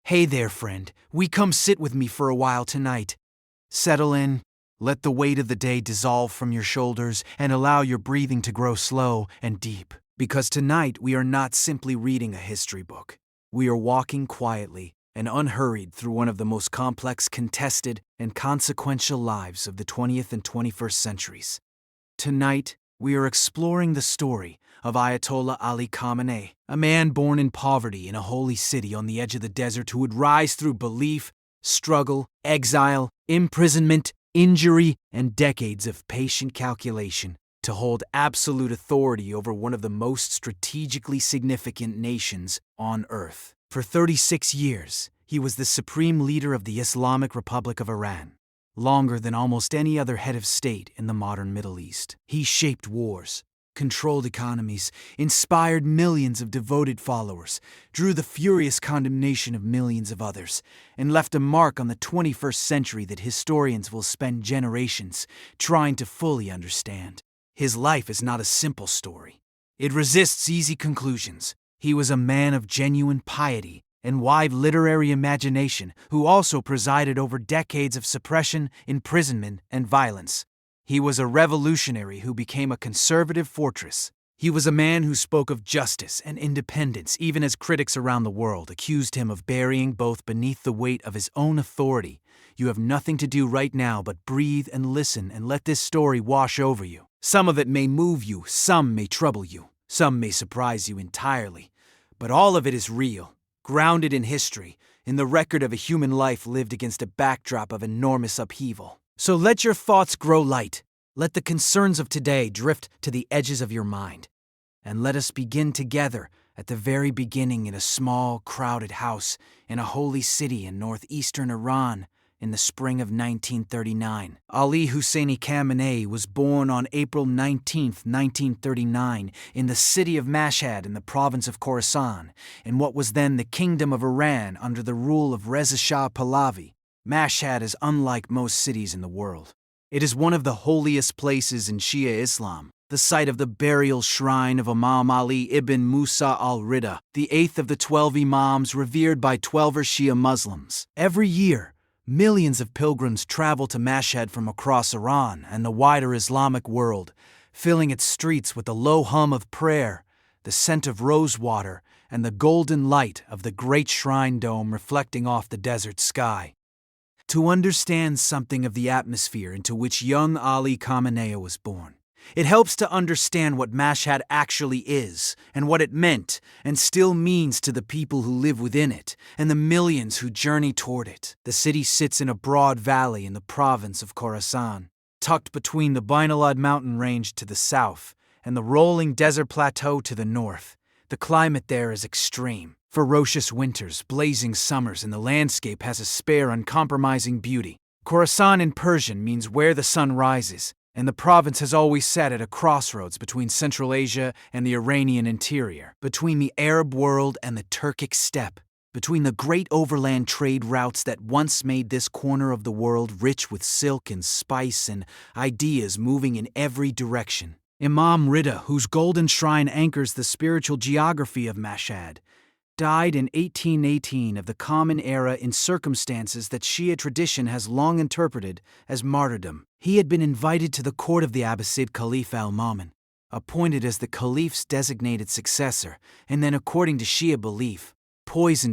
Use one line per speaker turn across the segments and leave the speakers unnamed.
Hey there, friend. Come sit with me for a while tonight. Settle in, let the weight of the day dissolve from your shoulders, and allow your breathing to grow slow and deep. Because tonight we are not simply reading a history book. We are walking quietly and unhurried through one of the most complex, contested, and consequential lives of the 20th and 21st centuries. Tonight, we are exploring the story of Ayatollah Ali Khamenei, a man born in poverty in a holy city on the edge of the desert who would rise through belief, struggle, exile, imprisonment, injury, and decades of patient calculation to hold absolute authority over one of the most strategically significant nations on earth. For 36 years, he was the supreme leader of the Islamic Republic of Iran, longer than almost any other head of state in the modern Middle East. He shaped wars, controlled economies, inspired millions of devoted followers, drew the furious condemnation of millions of others, and left a mark on the 21st century that historians will spend generations trying to fully understand. His life is not a simple story. It resists easy conclusions. He was a man of genuine piety and wide literary imagination who also presided over decades of suppression, imprisonment, and violence. He was a revolutionary who became a conservative fortress. He was a man who spoke of justice and independence even as critics around the world accused him of burying both beneath the weight of his own authority. You have nothing to do right now but breathe and listen and let this story wash over you. Some of it may move you, some may trouble you, some may surprise you entirely. But all of it is real, grounded in history, in the record of a human life lived against a backdrop of enormous upheaval. So let your thoughts grow light. Let the concerns of today drift to the edges of your mind. And let us begin together at the very beginning in a small, crowded house in a holy city in northeastern Iran in the spring of 1939. Ali Khamenei was born on April 19, 1939, in the city of Mashhad in the province of Khorasan, in what was then the Kingdom of Iran under the rule of Reza Shah Pahlavi. Mashhad is unlike most cities in the world. It is one of the holiest places in Shia Islam, the site of the burial shrine of Imam Ali ibn Musa al-Rida, the 8th of the 12 Imams revered by 12 Shia Muslims. Every year, millions of pilgrims travel to Mashhad from across Iran and the wider Islamic world, filling its streets with the low hum of prayer, the scent of rosewater, and the golden light of the great shrine dome reflecting off the desert sky. To understand something of the atmosphere into which young Ali Khamenei was born, it helps to understand what Mashhad actually is, and what it meant and still means to the people who live within it, and the millions who journey toward it. The city sits in a broad valley in the province of Khorasan, tucked between the Bainalad mountain range to the south and the rolling desert plateau to the north. The climate there is extreme. Ferocious winters, blazing summers, and the landscape has a spare, uncompromising beauty. Khorasan in Persian means where the sun rises, and the province has always sat at a crossroads between Central Asia and the Iranian interior, between the Arab world and the Turkic steppe, between the great overland trade routes that once made this corner of the world rich with silk and spice and ideas moving in every direction. Imam Rida, whose golden shrine anchors the spiritual geography of Mashhad, died in 1818 of the common era in circumstances that Shia tradition has long interpreted as martyrdom. He had been invited to the court of the Abbasid Caliph al-Ma'mun, appointed as the caliph's designated successor, and then, according to Shia belief,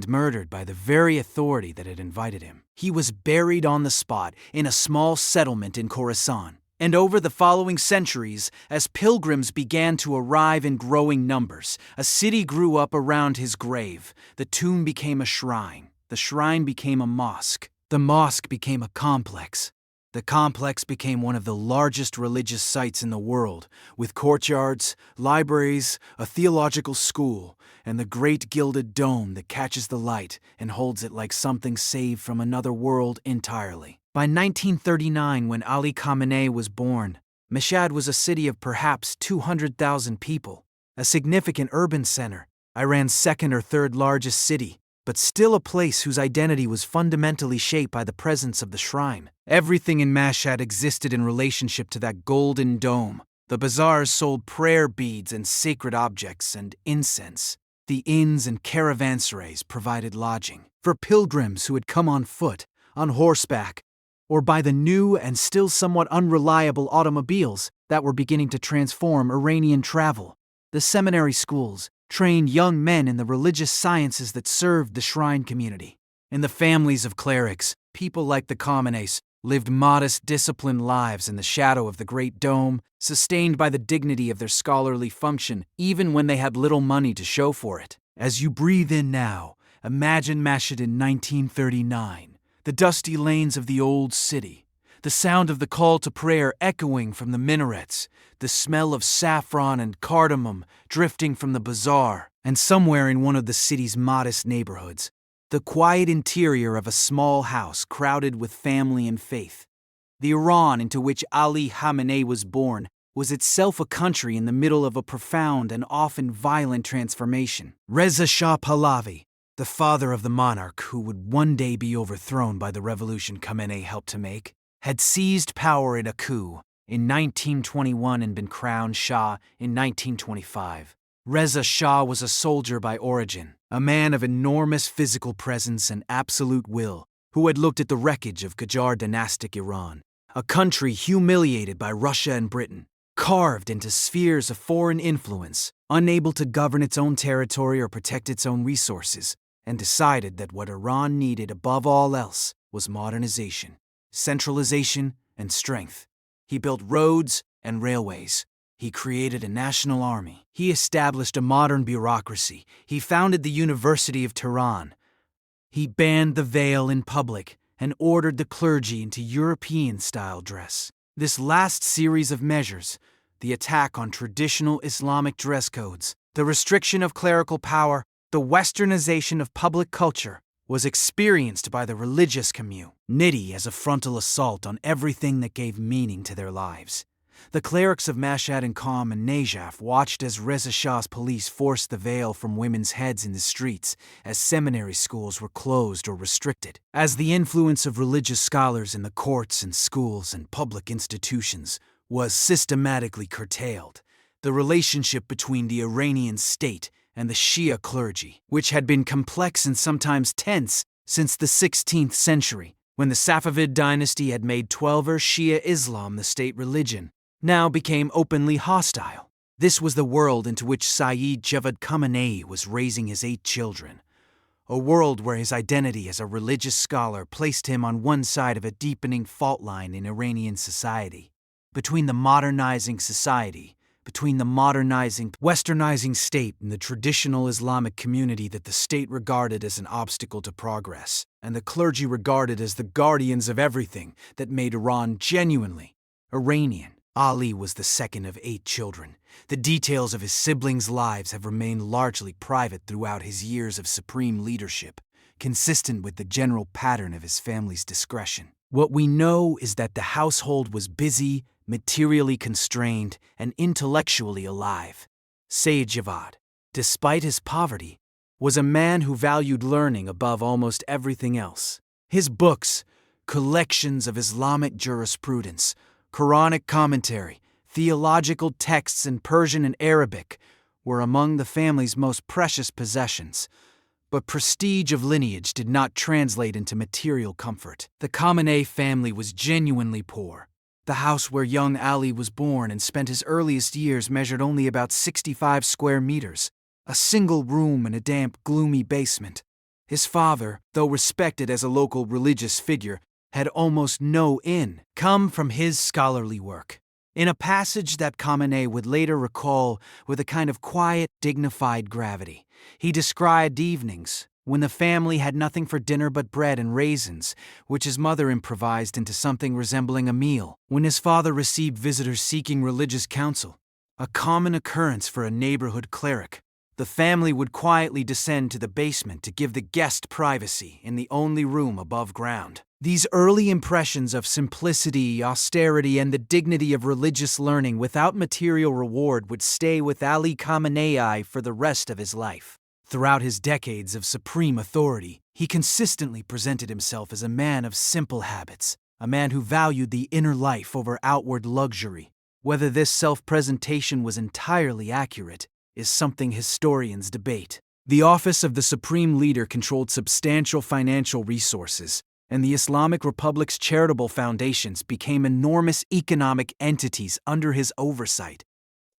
murdered by the very authority that had invited him. He was buried on the spot in a small settlement in Khorasan. And over the following centuries, as pilgrims began to arrive in growing numbers, a city grew up around his grave. The tomb became a shrine. The shrine became a mosque. The mosque became a complex. The complex became one of the largest religious sites in the world, with courtyards, libraries, a theological school, and the great gilded dome that catches the light and holds it like something saved from another world entirely. By 1939, when Ali Khamenei was born, Mashhad was a city of perhaps 200,000 people, a significant urban center, Iran's second or third largest city, but still a place whose identity was fundamentally shaped by the presence of the shrine. Everything in Mashhad existed in relationship to that golden dome. The bazaars sold prayer beads and sacred objects and incense. The inns and caravanserais provided lodging for pilgrims who had come on foot, on horseback, or by the new and still somewhat unreliable automobiles that were beginning to transform Iranian travel. The seminary schools trained young men in the religious sciences that served the shrine community. In the families of clerics, people like the Khameneis lived modest, disciplined lives in the shadow of the Great Dome, sustained by the dignity of their scholarly function, even when they had little money to show for it. As you breathe in now, imagine Mashhad in 1939, the dusty lanes of the old city, the sound of the call to prayer echoing from the minarets, the smell of saffron and cardamom drifting from the bazaar, and somewhere in one of the city's modest neighborhoods, the quiet interior of a small house crowded with family and faith. The Iran into which Ali Khamenei was born was itself a country in the middle of a profound and often violent transformation. Reza Shah Pahlavi, the father of the monarch who would one day be overthrown by the revolution Khamenei helped to make, had seized power in a coup in 1921 and been crowned Shah in 1925. Reza Shah was a soldier by origin, a man of enormous physical presence and absolute will, who had looked at the wreckage of Qajar dynastic Iran, a country humiliated by Russia and Britain, carved into spheres of foreign influence, unable to govern its own territory or protect its own resources, and decided that what Iran needed above all else was modernization, centralization, and strength. He built roads and railways. He created a national army. He established a modern bureaucracy. He founded the University of Tehran. He banned the veil in public and ordered the clergy into European-style dress. This last series of measures, the attack on traditional Islamic dress codes, the restriction of clerical power, the westernization of public culture, was experienced by the religious community as a frontal assault on everything that gave meaning to their lives. The clerics of Mashhad and Qom and Najaf watched as Reza Shah's police forced the veil from women's heads in the streets, as seminary schools were closed or restricted. As the influence of religious scholars in the courts and schools and public institutions was systematically curtailed, the relationship between the Iranian state and the Shia clergy, which had been complex and sometimes tense since the 16th century, when the Safavid dynasty had made Twelver Shia Islam the state religion, now became openly hostile. This was the world into which Sayyid Javad Khamenei was raising his 8 children, a world where his identity as a religious scholar placed him on one side of a deepening fault line in Iranian society, between the modernizing westernizing state and the traditional Islamic community that the state regarded as an obstacle to progress, and the clergy regarded as the guardians of everything that made Iran genuinely Iranian. Ali was the second of 8 children. The details of his siblings' lives have remained largely private throughout his years of supreme leadership, consistent with the general pattern of his family's discretion. What we know is that the household was busy, materially constrained, and intellectually alive. Sayyid Javad, despite his poverty, was a man who valued learning above almost everything else. His books, collections of Islamic jurisprudence, Quranic commentary, theological texts in Persian and Arabic, were among the family's most precious possessions. But prestige of lineage did not translate into material comfort. The Khamenei family was genuinely poor. The house where young Ali was born and spent his earliest years measured only about 65 square meters, a single room in a damp, gloomy basement. His father, though respected as a local religious figure, had almost no income from his scholarly work. In a passage that Khamenei would later recall with a kind of quiet, dignified gravity, he described evenings when the family had nothing for dinner but bread and raisins, which his mother improvised into something resembling a meal. When his father received visitors seeking religious counsel, a common occurrence for a neighborhood cleric, the family would quietly descend to the basement to give the guest privacy in the only room above ground. These early impressions of simplicity, austerity, and the dignity of religious learning without material reward would stay with Ali Khamenei for the rest of his life. Throughout his decades of supreme authority, he consistently presented himself as a man of simple habits, a man who valued the inner life over outward luxury. Whether this self-presentation was entirely accurate is something historians debate. The office of the Supreme Leader controlled substantial financial resources, and the Islamic Republic's charitable foundations became enormous economic entities under his oversight.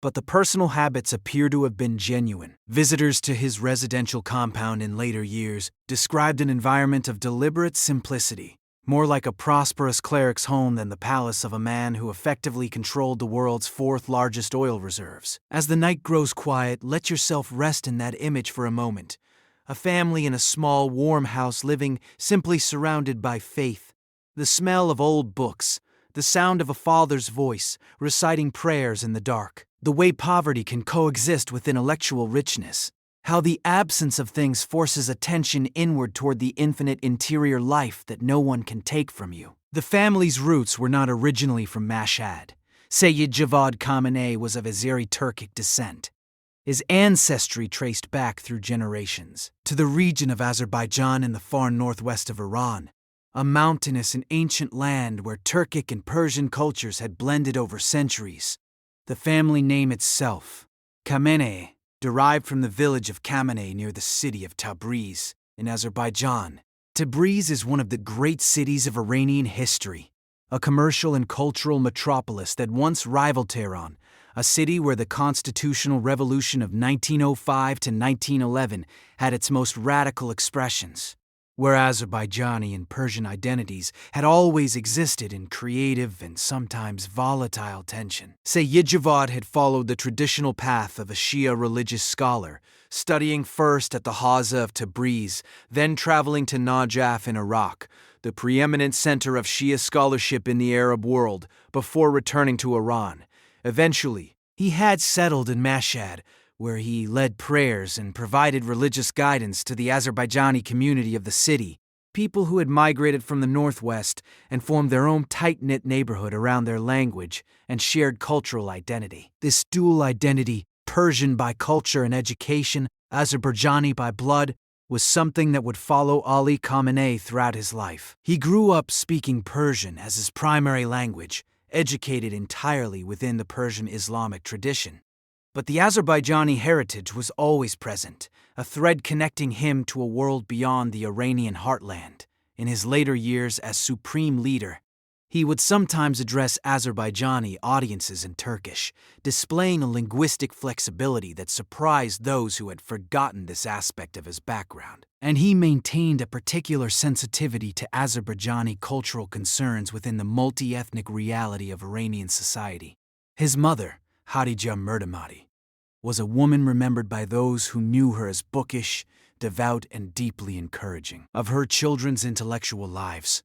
But the personal habits appear to have been genuine. Visitors to his residential compound in later years described an environment of deliberate simplicity, more like a prosperous cleric's home than the palace of a man who effectively controlled the world's fourth largest oil reserves. As the night grows quiet, let yourself rest in that image for a moment. A family in a small, warm house living simply surrounded by faith. The smell of old books, the sound of a father's voice reciting prayers in the dark. The way poverty can coexist with intellectual richness. How the absence of things forces attention inward toward the infinite interior life that no one can take from you. The family's roots were not originally from Mashhad. Sayyid Javad Khamenei was of Azeri-Turkic descent. His ancestry traced back through generations to the region of Azerbaijan in the far northwest of Iran, a mountainous and ancient land where Turkic and Persian cultures had blended over centuries. The family name itself, Khamenei, derived from the village of Khamenei near the city of Tabriz in Azerbaijan. Tabriz is one of the great cities of Iranian history, a commercial and cultural metropolis that once rivaled Tehran, a city where the constitutional revolution of 1905 to 1911 had its most radical expressions, where Azerbaijani and Persian identities had always existed in creative and sometimes volatile tension. Sayyid Javad had followed the traditional path of a Shia religious scholar, studying first at the Hawza of Tabriz, then traveling to Najaf in Iraq, the preeminent center of Shia scholarship in the Arab world, before returning to Iran. Eventually, he had settled in Mashhad, where he led prayers and provided religious guidance to the Azerbaijani community of the city, people who had migrated from the northwest and formed their own tight-knit neighborhood around their language and shared cultural identity. This dual identity, Persian by culture and education, Azerbaijani by blood, was something that would follow Ali Khamenei throughout his life. He grew up speaking Persian as his primary language, educated entirely within the Persian Islamic tradition. But the Azerbaijani heritage was always present, a thread connecting him to a world beyond the Iranian heartland. In his later years as supreme leader, he would sometimes address Azerbaijani audiences in Turkish, displaying a linguistic flexibility that surprised those who had forgotten this aspect of his background. And he maintained a particular sensitivity to Azerbaijani cultural concerns within the multi-ethnic reality of Iranian society. His mother, Hadija Murtamati, was a woman remembered by those who knew her as bookish, devout, and deeply encouraging of her children's intellectual lives.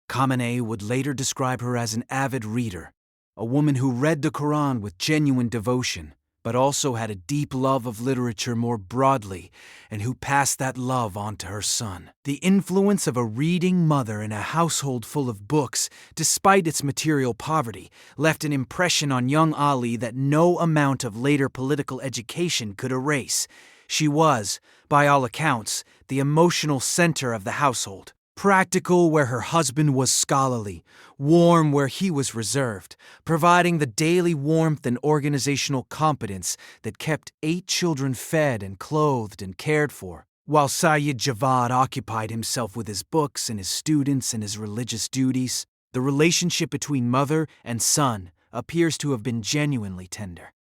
Khamenei would later describe her as an avid reader, a woman who read the Quran with genuine devotion, but also had a deep love of literature more broadly, and who passed that love on to her son. The influence of a reading mother in a household full of books, despite its material poverty, left an impression on young Ali that no amount of later political education could erase. She was, by all accounts, the emotional center of the household. Practical where her husband was scholarly, warm where he was reserved, providing the daily warmth and organizational competence that kept 8 children fed and clothed and cared for. While Sayyid Javad occupied himself with his books and his students and his religious duties, the relationship between mother and son appears to have been genuinely tender.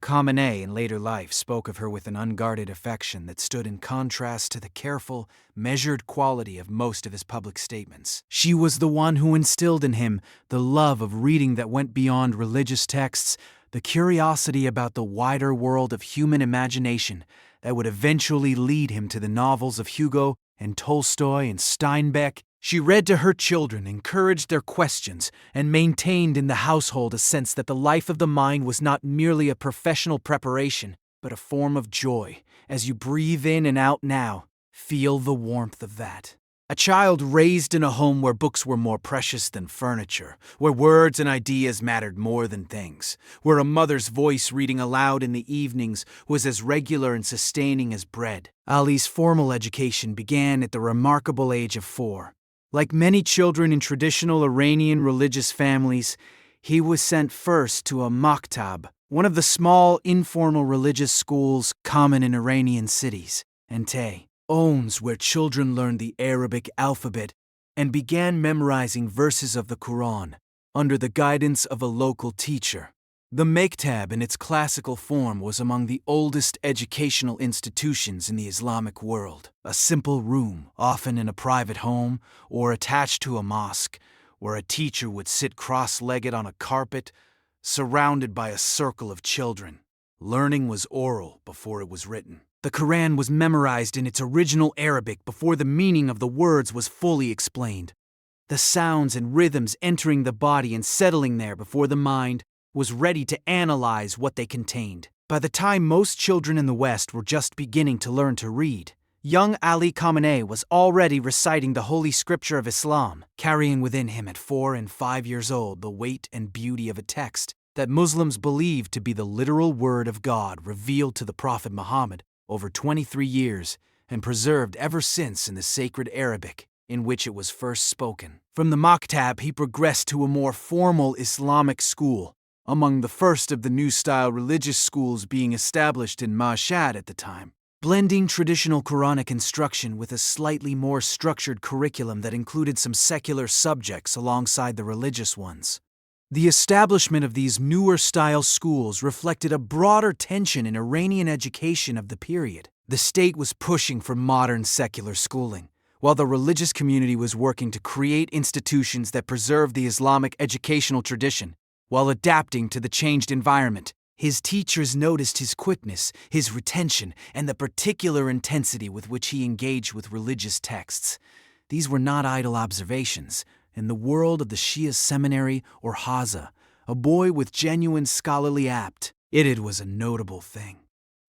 Khamenei in later life spoke of her with an unguarded affection that stood in contrast to the careful, measured quality of most of his public statements. She was the one who instilled in him the love of reading that went beyond religious texts, the curiosity about the wider world of human imagination that would eventually lead him to the novels of Hugo and Tolstoy and Steinbeck. She read to her children, encouraged their questions, and maintained in the household a sense that the life of the mind was not merely a professional preparation, but a form of joy. As you breathe in and out now, feel the warmth of that. A child raised in a home where books were more precious than furniture, where words and ideas mattered more than things, where a mother's voice reading aloud in the evenings was as regular and sustaining as bread. Ali's formal education began at the remarkable age of 4. Like many children in traditional Iranian religious families, he was sent first to a maktab, one of the small, informal religious schools common in Iranian cities. and Te, Ons, where children learned the Arabic alphabet and began memorizing verses of the Quran under the guidance of a local teacher. The Mektab in its classical form was among the oldest educational institutions in the Islamic world. A simple room, often in a private home or attached to a mosque, where a teacher would sit cross-legged on a carpet, surrounded by a circle of children. Learning was oral before it was written. The Quran was memorized in its original Arabic before the meaning of the words was fully explained. The sounds and rhythms entering the body and settling there before the mind was ready to analyze what they contained. By the time most children in the West were just beginning to learn to read, young Ali Khamenei was already reciting the Holy Scripture of Islam, carrying within him at 4 and 5 years old the weight and beauty of a text that Muslims believed to be the literal word of God revealed to the Prophet Muhammad over 23 years and preserved ever since in the sacred Arabic in which it was first spoken. From the Maktab, he progressed to a more formal Islamic school, among the first of the new-style religious schools being established in Mashhad at the time, blending traditional Quranic instruction with a slightly more structured curriculum that included some secular subjects alongside the religious ones. The establishment of these newer-style schools reflected a broader tension in Iranian education of the period. The state was pushing for modern secular schooling, while the religious community was working to create institutions that preserved the Islamic educational tradition while adapting to the changed environment. His teachers noticed his quickness, his retention, and the particular intensity with which he engaged with religious texts. These were not idle observations. In the world of the Shia seminary or Haza, a boy with genuine scholarly aptitude was a notable thing.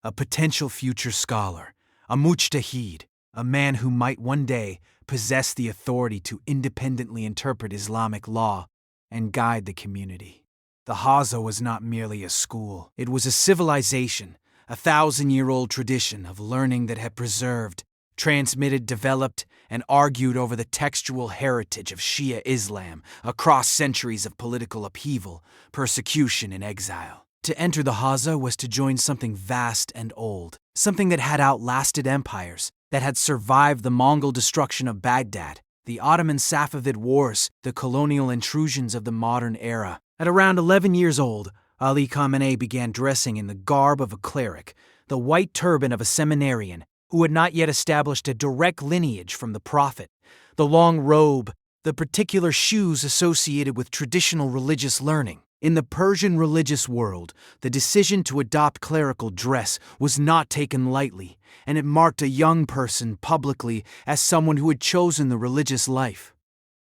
A potential future scholar, a mujtahid, a man who might one day possess the authority to independently interpret Islamic law and guide the community. The Haza was not merely a school. It was a civilization, a 1,000-year-old tradition of learning that had preserved, transmitted, developed, and argued over the textual heritage of Shia Islam across centuries of political upheaval, persecution, and exile. To enter the Haza was to join something vast and old, something that had outlasted empires, that had survived the Mongol destruction of Baghdad, the Ottoman Safavid wars, the colonial intrusions of the modern era. At around 11 years old, Ali Khamenei began dressing in the garb of a cleric, the white turban of a seminarian who had not yet established a direct lineage from the Prophet, the long robe, the particular shoes associated with traditional religious learning. In the Persian religious world, the decision to adopt clerical dress was not taken lightly, and it marked a young person publicly as someone who had chosen the religious life.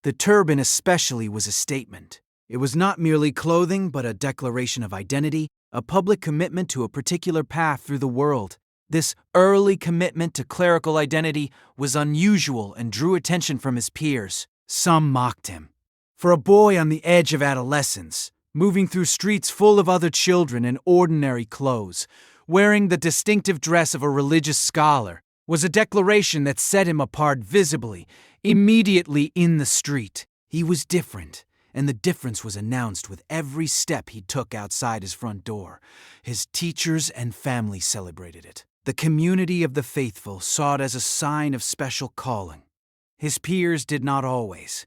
The turban especially was a statement. It was not merely clothing, but a declaration of identity, a public commitment to a particular path through the world. This early commitment to clerical identity was unusual and drew attention from his peers. Some mocked him. For a boy on the edge of adolescence, moving through streets full of other children in ordinary clothes, wearing the distinctive dress of a religious scholar, was a declaration that set him apart visibly, immediately in the street. He was different, and the difference was announced with every step he took outside his front door. His teachers and family celebrated it. The community of the faithful saw it as a sign of special calling. His peers did not always.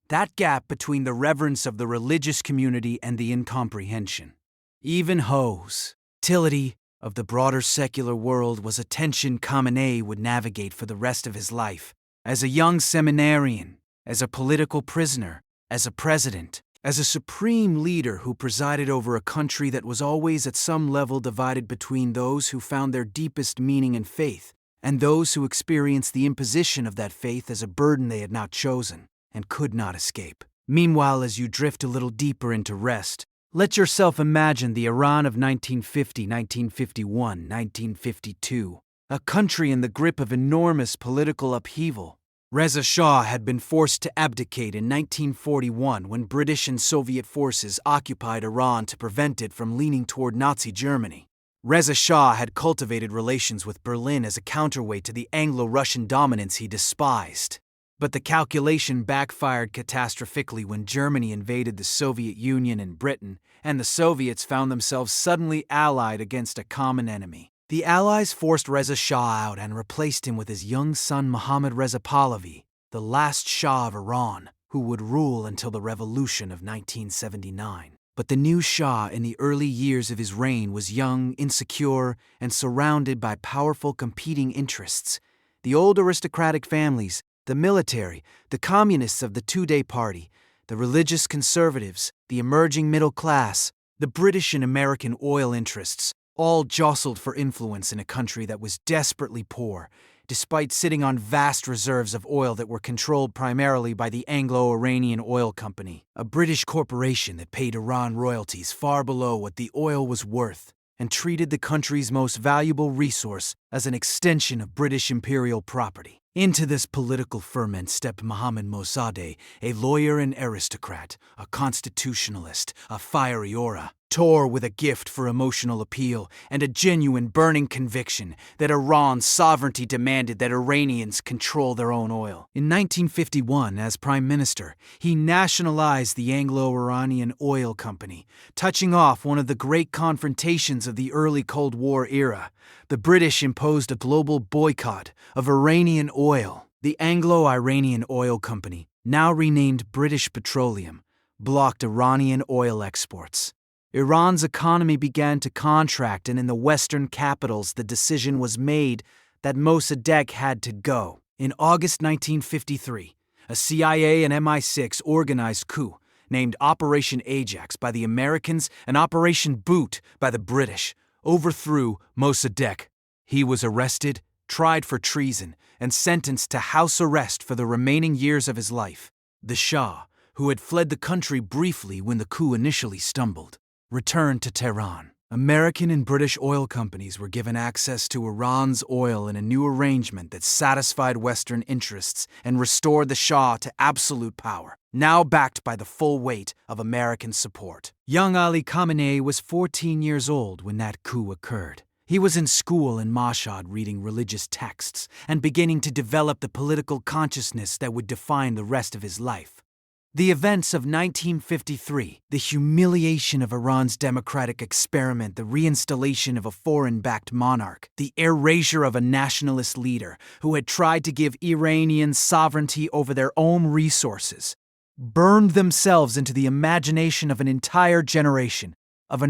That gap between the reverence of the religious community and the incomprehension. Even hostility of the broader secular world was a tension Khamenei would navigate for the rest of his life. As a young seminarian, as a political prisoner, as a president, as a supreme leader who presided over a country that was always at some level divided between those who found their deepest meaning in faith and those who experienced the imposition of that faith as a burden they had not chosen and could not escape. Meanwhile, as you drift a little deeper into rest, let yourself imagine the Iran of 1950, 1951, 1952, a country in the grip of enormous political upheaval. Reza Shah had been forced to abdicate in 1941 when British and Soviet forces occupied Iran to prevent it from leaning toward Nazi Germany. Reza Shah had cultivated relations with Berlin as a counterweight to the Anglo-Russian dominance he despised. But the calculation backfired catastrophically when Germany invaded the Soviet Union and Britain, and the Soviets found themselves suddenly allied against a common enemy. The Allies forced Reza Shah out and replaced him with his young son Mohammad Reza Pahlavi, the last Shah of Iran, who would rule until the revolution of 1979. But the new Shah in the early years of his reign was young, insecure, and surrounded by powerful competing interests. The old aristocratic families, the military, the communists of the Two-Day Party, the religious conservatives, the emerging middle class, the British and American oil interests, all jostled for influence in a country that was desperately poor, despite sitting on vast reserves of oil that were controlled primarily by the Anglo-Iranian Oil Company, a British corporation that paid Iran royalties far below what the oil was worth and treated the country's most valuable resource as an extension of British imperial property. Into this political ferment stepped Mohammad Mossadegh, a lawyer and aristocrat, a constitutionalist, a fiery aura, tore with a gift for emotional appeal and a genuine burning conviction that Iran's sovereignty demanded that Iranians control their own oil. In 1951, as prime minister, he nationalized the Anglo-Iranian Oil Company, touching off one of the great confrontations of the early Cold War era. The British imposed a global boycott of Iranian oil. The Anglo-Iranian Oil Company, now renamed British Petroleum, blocked Iranian oil exports. Iran's economy began to contract, and in the Western capitals the decision was made that Mossadegh had to go. In August 1953, a CIA and MI6 organized coup named Operation Ajax by the Americans and Operation Boot by the British overthrew Mossadegh. He was arrested, tried for treason, and sentenced to house arrest for the remaining years of his life. The Shah, who had fled the country briefly when the coup initially stumbled, returned to Tehran. American and British oil companies were given access to Iran's oil in a new arrangement that satisfied Western interests and restored the Shah to absolute power, now backed by the full weight of American support. Young Ali Khamenei was 14 years old when that coup occurred. He was in school in Mashhad reading religious texts and beginning to develop the political consciousness that would define the rest of his life. The events of 1953, the humiliation of Iran's democratic experiment, the reinstallation of a foreign-backed monarch, the erasure of a nationalist leader who had tried to give Iranians sovereignty over their own resources, burned themselves into the imagination of an entire generation of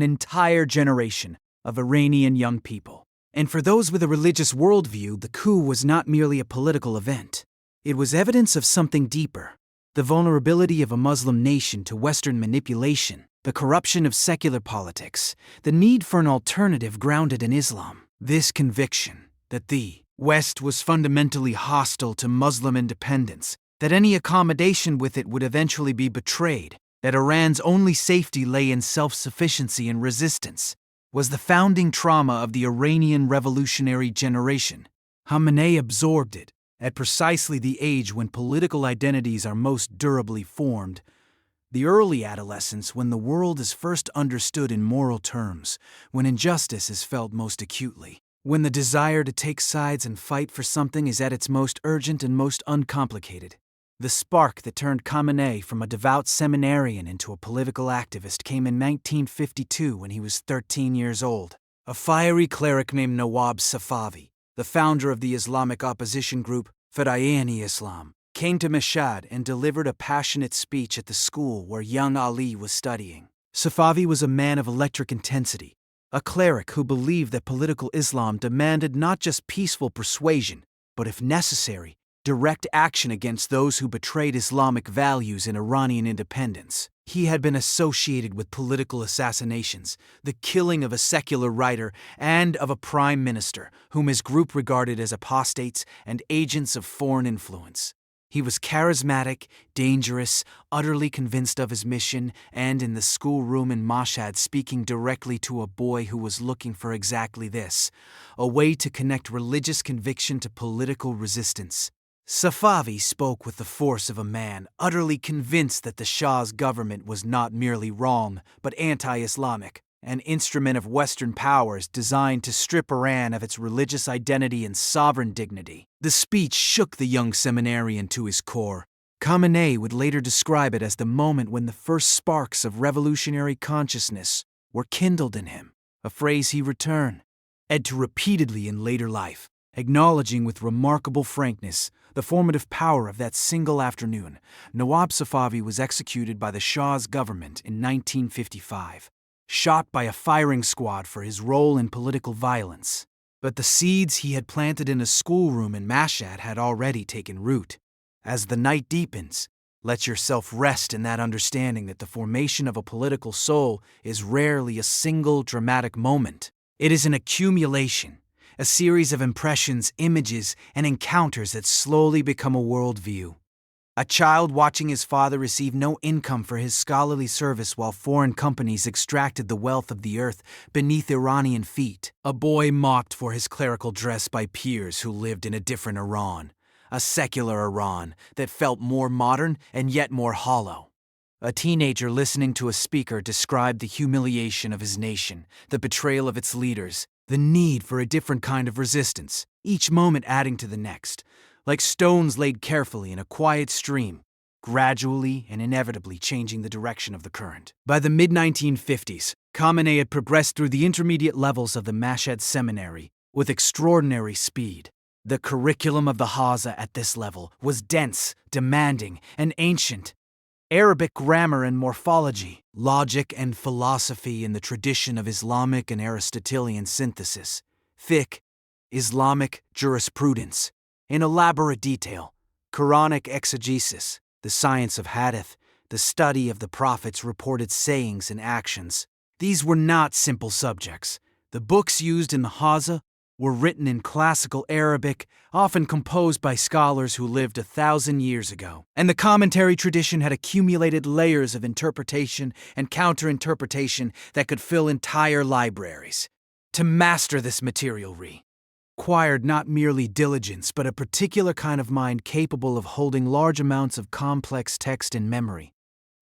Iranian young people. And for those with a religious worldview, the coup was not merely a political event. It was evidence of something deeper. The vulnerability of a Muslim nation to Western manipulation, the corruption of secular politics, the need for an alternative grounded in Islam. This conviction that the West was fundamentally hostile to Muslim independence, that any accommodation with it would eventually be betrayed, that Iran's only safety lay in self-sufficiency and resistance, was the founding trauma of the Iranian revolutionary generation. Khamenei absorbed it. At precisely the age when political identities are most durably formed, the early adolescence when the world is first understood in moral terms, when injustice is felt most acutely, when the desire to take sides and fight for something is at its most urgent and most uncomplicated. The spark that turned Khamenei from a devout seminarian into a political activist came in 1952 when he was 13 years old. A fiery cleric named Nawab Safavi, the founder of the Islamic opposition group Fedayeen-e-Islam, came to Mashhad and delivered a passionate speech at the school where young Ali was studying. Safavi was a man of electric intensity, a cleric who believed that political Islam demanded not just peaceful persuasion, but if necessary, direct action against those who betrayed Islamic values in Iranian independence. He had been associated with political assassinations, the killing of a secular writer, and of a prime minister, whom his group regarded as apostates and agents of foreign influence. He was charismatic, dangerous, utterly convinced of his mission, and in the schoolroom in Mashhad speaking directly to a boy who was looking for exactly this, a way to connect religious conviction to political resistance. Safavi spoke with the force of a man utterly convinced that the Shah's government was not merely wrong, but anti-Islamic, an instrument of Western powers designed to strip Iran of its religious identity and sovereign dignity. The speech shook the young seminarian to his core. Khamenei would later describe it as the moment when the first sparks of revolutionary consciousness were kindled in him, a phrase he returned. ed to repeatedly in later life, acknowledging with remarkable frankness the formative power of that single afternoon. Nawab Safavi was executed by the Shah's government in 1955, shot by a firing squad for his role in political violence. But the seeds he had planted in a schoolroom in Mashhad had already taken root. As the night deepens, let yourself rest in that understanding that the formation of a political soul is rarely a single dramatic moment. It is an accumulation, a series of impressions, images, and encounters that slowly become a worldview. A child watching his father receive no income for his scholarly service while foreign companies extracted the wealth of the earth beneath Iranian feet. A boy mocked for his clerical dress by peers who lived in a different Iran, a secular Iran that felt more modern and yet more hollow. A teenager listening to a speaker described the humiliation of his nation, the betrayal of its leaders, the need for a different kind of resistance, each moment adding to the next, like stones laid carefully in a quiet stream, gradually and inevitably changing the direction of the current. By the mid-1950s, Khamenei had progressed through the intermediate levels of the Mashhad Seminary with extraordinary speed. The curriculum of the Hawza at this level was dense, demanding, and ancient. Arabic grammar and morphology, logic and philosophy in the tradition of Islamic and Aristotelian synthesis, fiqh, Islamic jurisprudence, in elaborate detail, Quranic exegesis, the science of hadith, the study of the Prophet's reported sayings and actions. These were not simple subjects. The books used in the Hawza were written in classical Arabic, often composed by scholars who lived 1,000 years ago. And the commentary tradition had accumulated layers of interpretation and counter-interpretation that could fill entire libraries. To master this material required not merely diligence, but a particular kind of mind capable of holding large amounts of complex text in memory,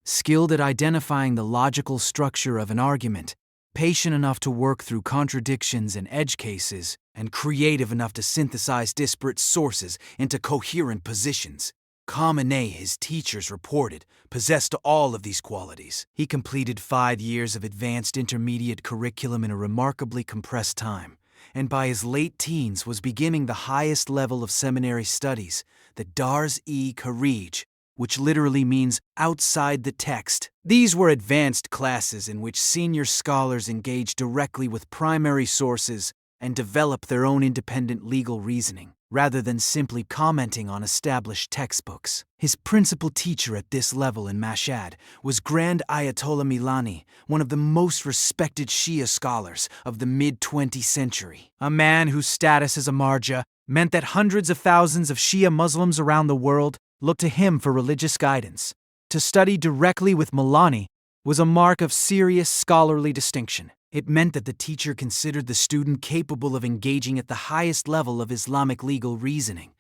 skilled at identifying the logical structure of an argument, patient enough to work through contradictions and edge cases, and creative enough to synthesize disparate sources into coherent positions. Khamenei, his teachers reported, possessed all of these qualities. He completed 5 years of advanced intermediate curriculum in a remarkably compressed time, and by his late teens was beginning the highest level of seminary studies, the Dars-e-Kharij, which literally means outside the text. These were advanced classes in which senior scholars engaged directly with primary sources and developed their own independent legal reasoning, rather than simply commenting on established textbooks. His principal teacher at this level in Mashhad was Grand Ayatollah Milani, one of the most respected Shia scholars of the mid-20th century. A man whose status as a marja meant that hundreds of thousands of Shia Muslims around the world looked to him for religious guidance. To study directly with Milani was a mark of serious scholarly distinction. It meant that the teacher considered the student capable of engaging at the highest level of Islamic legal reasoning,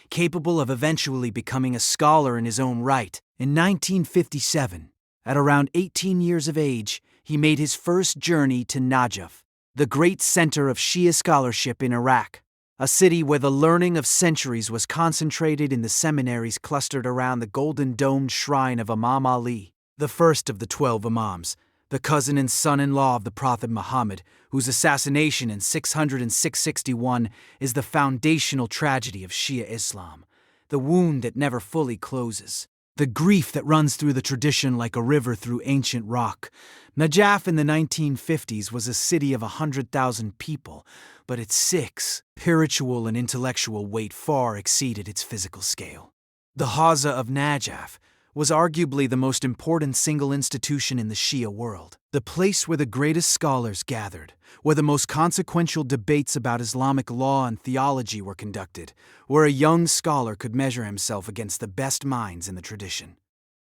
capable of eventually becoming a scholar in his own right. In 1957, at around 18 years of age, he made his first journey to Najaf, the great center of Shia scholarship in Iraq, a city where the learning of centuries was concentrated in the seminaries clustered around the golden-domed shrine of Imam Ali, the first of the 12 Imams, the cousin and son-in-law of the Prophet Muhammad, whose assassination in 661 is the foundational tragedy of Shia Islam, the wound that never fully closes, the grief that runs through the tradition like a river through ancient rock. Najaf in the 1950s was a city of 100,000 people, but its spiritual and intellectual weight far exceeded its physical scale. The Hawza of Najaf was arguably the most important single institution in the Shia world, the place where the greatest scholars gathered, where the most consequential debates about Islamic law and theology were conducted, where a young scholar could measure himself against the best minds in the tradition.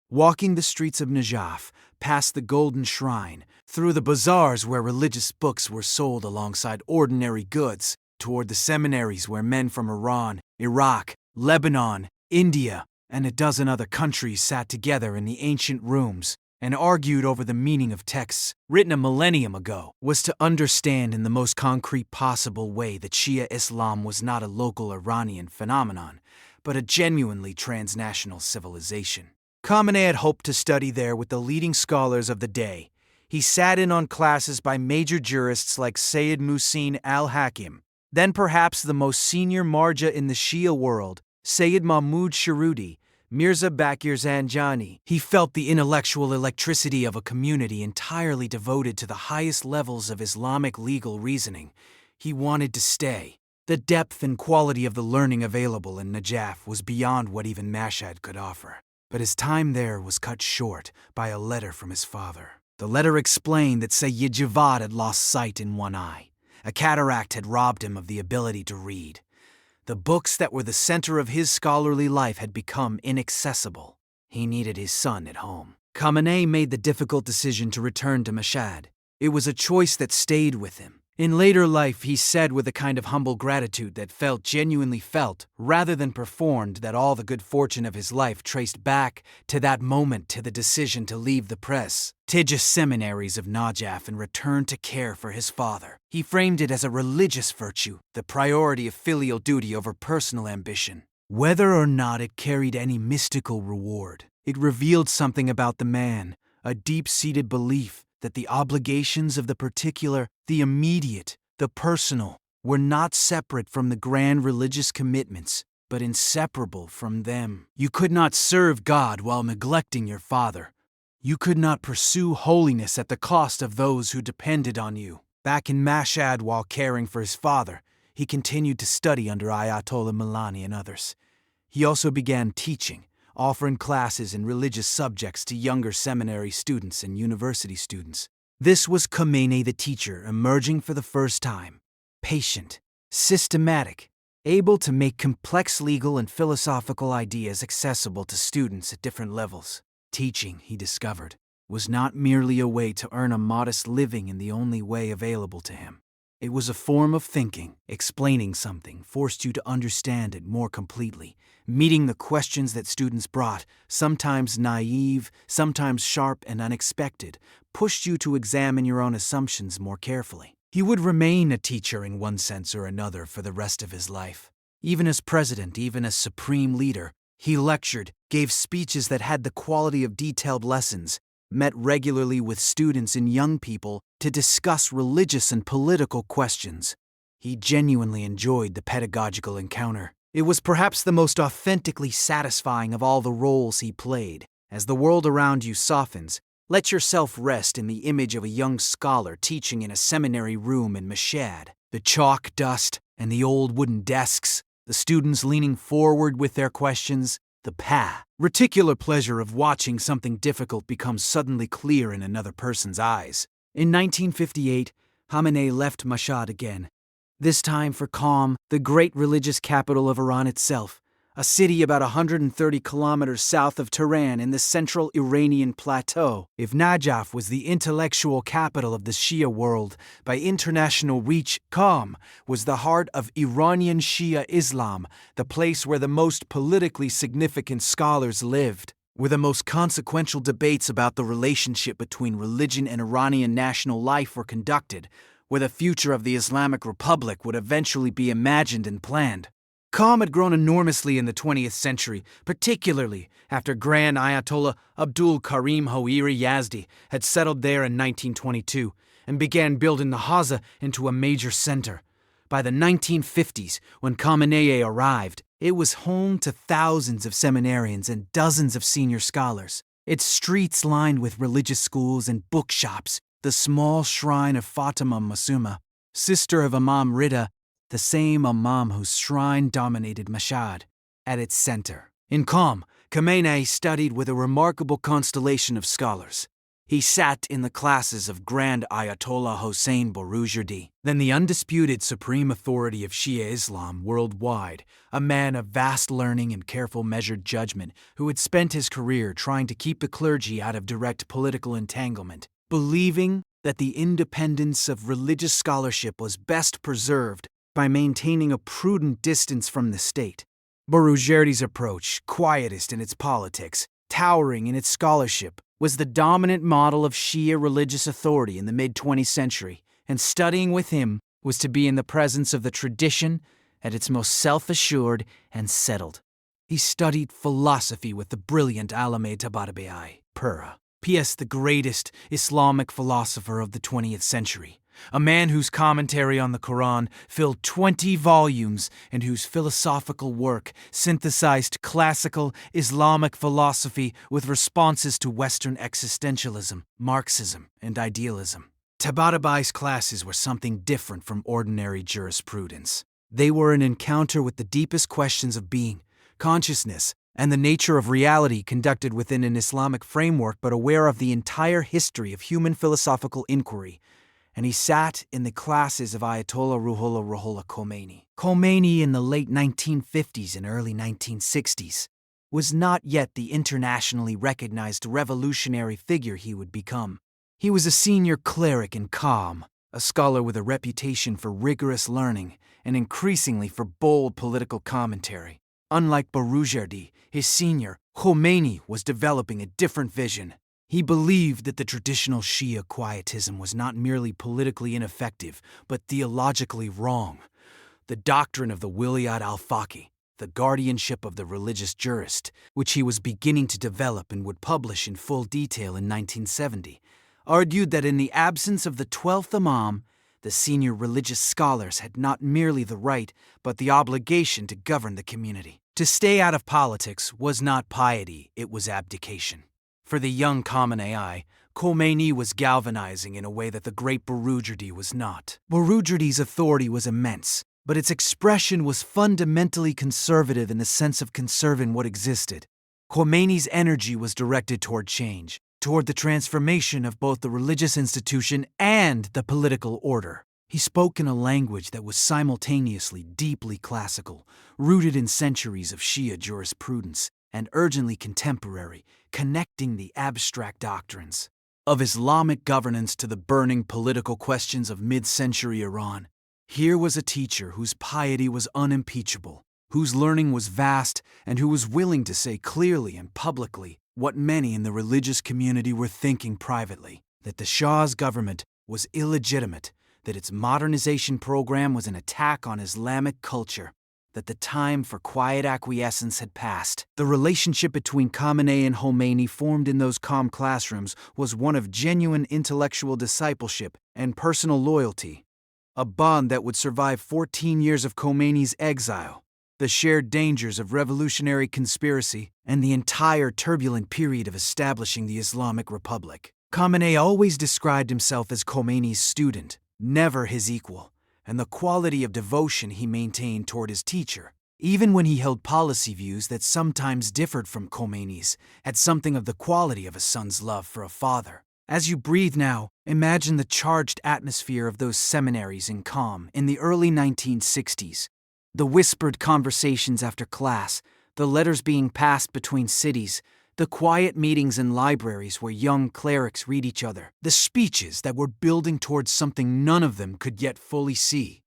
Walking the streets of Najaf, past the Golden Shrine, through the bazaars where religious books were sold alongside ordinary goods, toward the seminaries where men from Iran, Iraq, Lebanon, India, and a dozen other countries sat together in the ancient rooms and argued over the meaning of texts written a millennium ago, was to understand in the most concrete possible way that Shia Islam was not a local Iranian phenomenon, but a genuinely transnational civilization. Khamenei had hoped to study there with the leading scholars of the day. He sat in on classes by major jurists like Sayyid Muhsin al-Hakim, then perhaps the most senior marja in the Shia world, Sayyid Mahmud Sharudi, Mirza Bakir Zanjani. He felt the intellectual electricity of a community entirely devoted to the highest levels of Islamic legal reasoning. He wanted to stay. The depth and quality of the learning available in Najaf was beyond what even Mashhad could offer. But his time there was cut short by a letter from his father. The letter explained that Sayyid Javad had lost sight in one eye. A cataract had robbed him of the ability to read. The books that were the center of his scholarly life had become inaccessible. He needed his son at home. Khamenei made the difficult decision to return to Mashhad. It was a choice that stayed with him. In later life, he said with a kind of humble gratitude that felt genuinely felt, rather than performed, that all the good fortune of his life traced back to that moment, to the decision to leave the prestigious seminaries of Najaf and return to care for his father. He framed it as a religious virtue, the priority of filial duty over personal ambition. Whether or not it carried any mystical reward, it revealed something about the man, a deep-seated belief that the obligations of the particular, the immediate, the personal, were not separate from the grand religious commitments, but inseparable from them. You could not serve God while neglecting your father. You could not pursue holiness at the cost of those who depended on you. Back in Mashhad, while caring for his father, he continued to study under Ayatollah Milani and others. He also began teaching, offering classes in religious subjects to younger seminary students and university students. This was Khamenei the teacher emerging for the first time, patient, systematic, able to make complex legal and philosophical ideas accessible to students at different levels. Teaching, he discovered, was not merely a way to earn a modest living in the only way available to him. It was a form of thinking. Explaining something forced you to understand it more completely. Meeting the questions that students brought, sometimes naive, sometimes sharp and unexpected, pushed you to examine your own assumptions more carefully. He would remain a teacher in one sense or another for the rest of his life. Even as president, even as supreme leader, he lectured, gave speeches that had the quality of detailed lessons, met regularly with students and young people to discuss religious and political questions. He genuinely enjoyed the pedagogical encounter. It was perhaps the most authentically satisfying of all the roles he played. As the world around you softens, let yourself rest in the image of a young scholar teaching in a seminary room in Mashhad. The chalk dust and the old wooden desks, the students leaning forward with their questions, the particular pleasure of watching something difficult become suddenly clear in another person's eyes. In 1958, Khamenei left Mashhad again, this time for Qom, the great religious capital of Iran itself, a city about 130 kilometers south of Tehran in the central Iranian plateau. If Najaf was the intellectual capital of the Shia world by international reach, Qom was the heart of Iranian Shia Islam, the place where the most politically significant scholars lived, where the most consequential debates about the relationship between religion and Iranian national life were conducted, where the future of the Islamic Republic would eventually be imagined and planned. Qom had grown enormously in the 20th century, particularly after Grand Ayatollah Abdul Karim Houiri Yazdi had settled there in 1922 and began building the Haza into a major center. By the 1950s, when Khamenei arrived, it was home to thousands of seminarians and dozens of senior scholars. Its streets lined with religious schools and bookshops, the small shrine of Fatima Masuma, sister of Imam Rida, the same Imam whose shrine dominated Mashhad, at its center. In Qom, Khamenei studied with a remarkable constellation of scholars. He sat in the classes of Grand Ayatollah Hossein Boroujerdi, then the undisputed supreme authority of Shia Islam worldwide, a man of vast learning and careful measured judgment who had spent his career trying to keep the clergy out of direct political entanglement, believing that the independence of religious scholarship was best preserved by maintaining a prudent distance from the state. Boroujerdi's approach, quietist in its politics, towering in its scholarship, was the dominant model of Shia religious authority in the mid-20th century, and studying with him was to be in the presence of the tradition at its most self-assured and settled. He studied philosophy with the brilliant Alame Tabatabai, Pura, P.S. the greatest Islamic philosopher of the 20th century, a man whose commentary on the Quran filled 20 volumes and whose philosophical work synthesized classical Islamic philosophy with responses to Western existentialism, Marxism, and idealism. Tabatabai's classes were something different from ordinary jurisprudence. They were an encounter with the deepest questions of being, consciousness, and the nature of reality conducted within an Islamic framework but aware of the entire history of human philosophical inquiry. And he sat in the classes of Ayatollah Ruhollah Khomeini. Khomeini in the late 1950s and early 1960s was not yet the internationally recognized revolutionary figure he would become. He was a senior cleric in Qom, a scholar with a reputation for rigorous learning and increasingly for bold political commentary. Unlike Boroujerdi, his senior, Khomeini was developing a different vision. He believed that the traditional Shia quietism was not merely politically ineffective, but theologically wrong. The doctrine of the Wilayat al-Faqih, the guardianship of the religious jurist, which he was beginning to develop and would publish in full detail in 1970, argued that in the absence of the 12th Imam, the senior religious scholars had not merely the right, but the obligation to govern the community. To stay out of politics was not piety, it was abdication. For the young Khamenei, Khomeini was galvanizing in a way that the great Boroujerdi was not. Boroujerdi's authority was immense, but its expression was fundamentally conservative in the sense of conserving what existed. Khomeini's energy was directed toward change, toward the transformation of both the religious institution and the political order. He spoke in a language that was simultaneously deeply classical, rooted in centuries of Shia jurisprudence, and urgently contemporary, connecting the abstract doctrines of Islamic governance to the burning political questions of mid-century Iran. Here was a teacher whose piety was unimpeachable, whose learning was vast, and who was willing to say clearly and publicly what many in the religious community were thinking privately, that the Shah's government was illegitimate, that its modernization program was an attack on Islamic culture, that the time for quiet acquiescence had passed. The relationship between Khamenei and Khomeini formed in those calm classrooms was one of genuine intellectual discipleship and personal loyalty, a bond that would survive 14 years of Khomeini's exile, the shared dangers of revolutionary conspiracy, and the entire turbulent period of establishing the Islamic Republic. Khamenei always described himself as Khomeini's student, never his equal, and the quality of devotion he maintained toward his teacher, even when he held policy views that sometimes differed from Khomeini's, had something of the quality of a son's love for a father. As you breathe now, imagine the charged atmosphere of those seminaries in Qom in the early 1960s, the whispered conversations after class, the letters being passed between cities, the quiet meetings in libraries where young clerics read each other, the speeches that were building towards something none of them could yet fully see.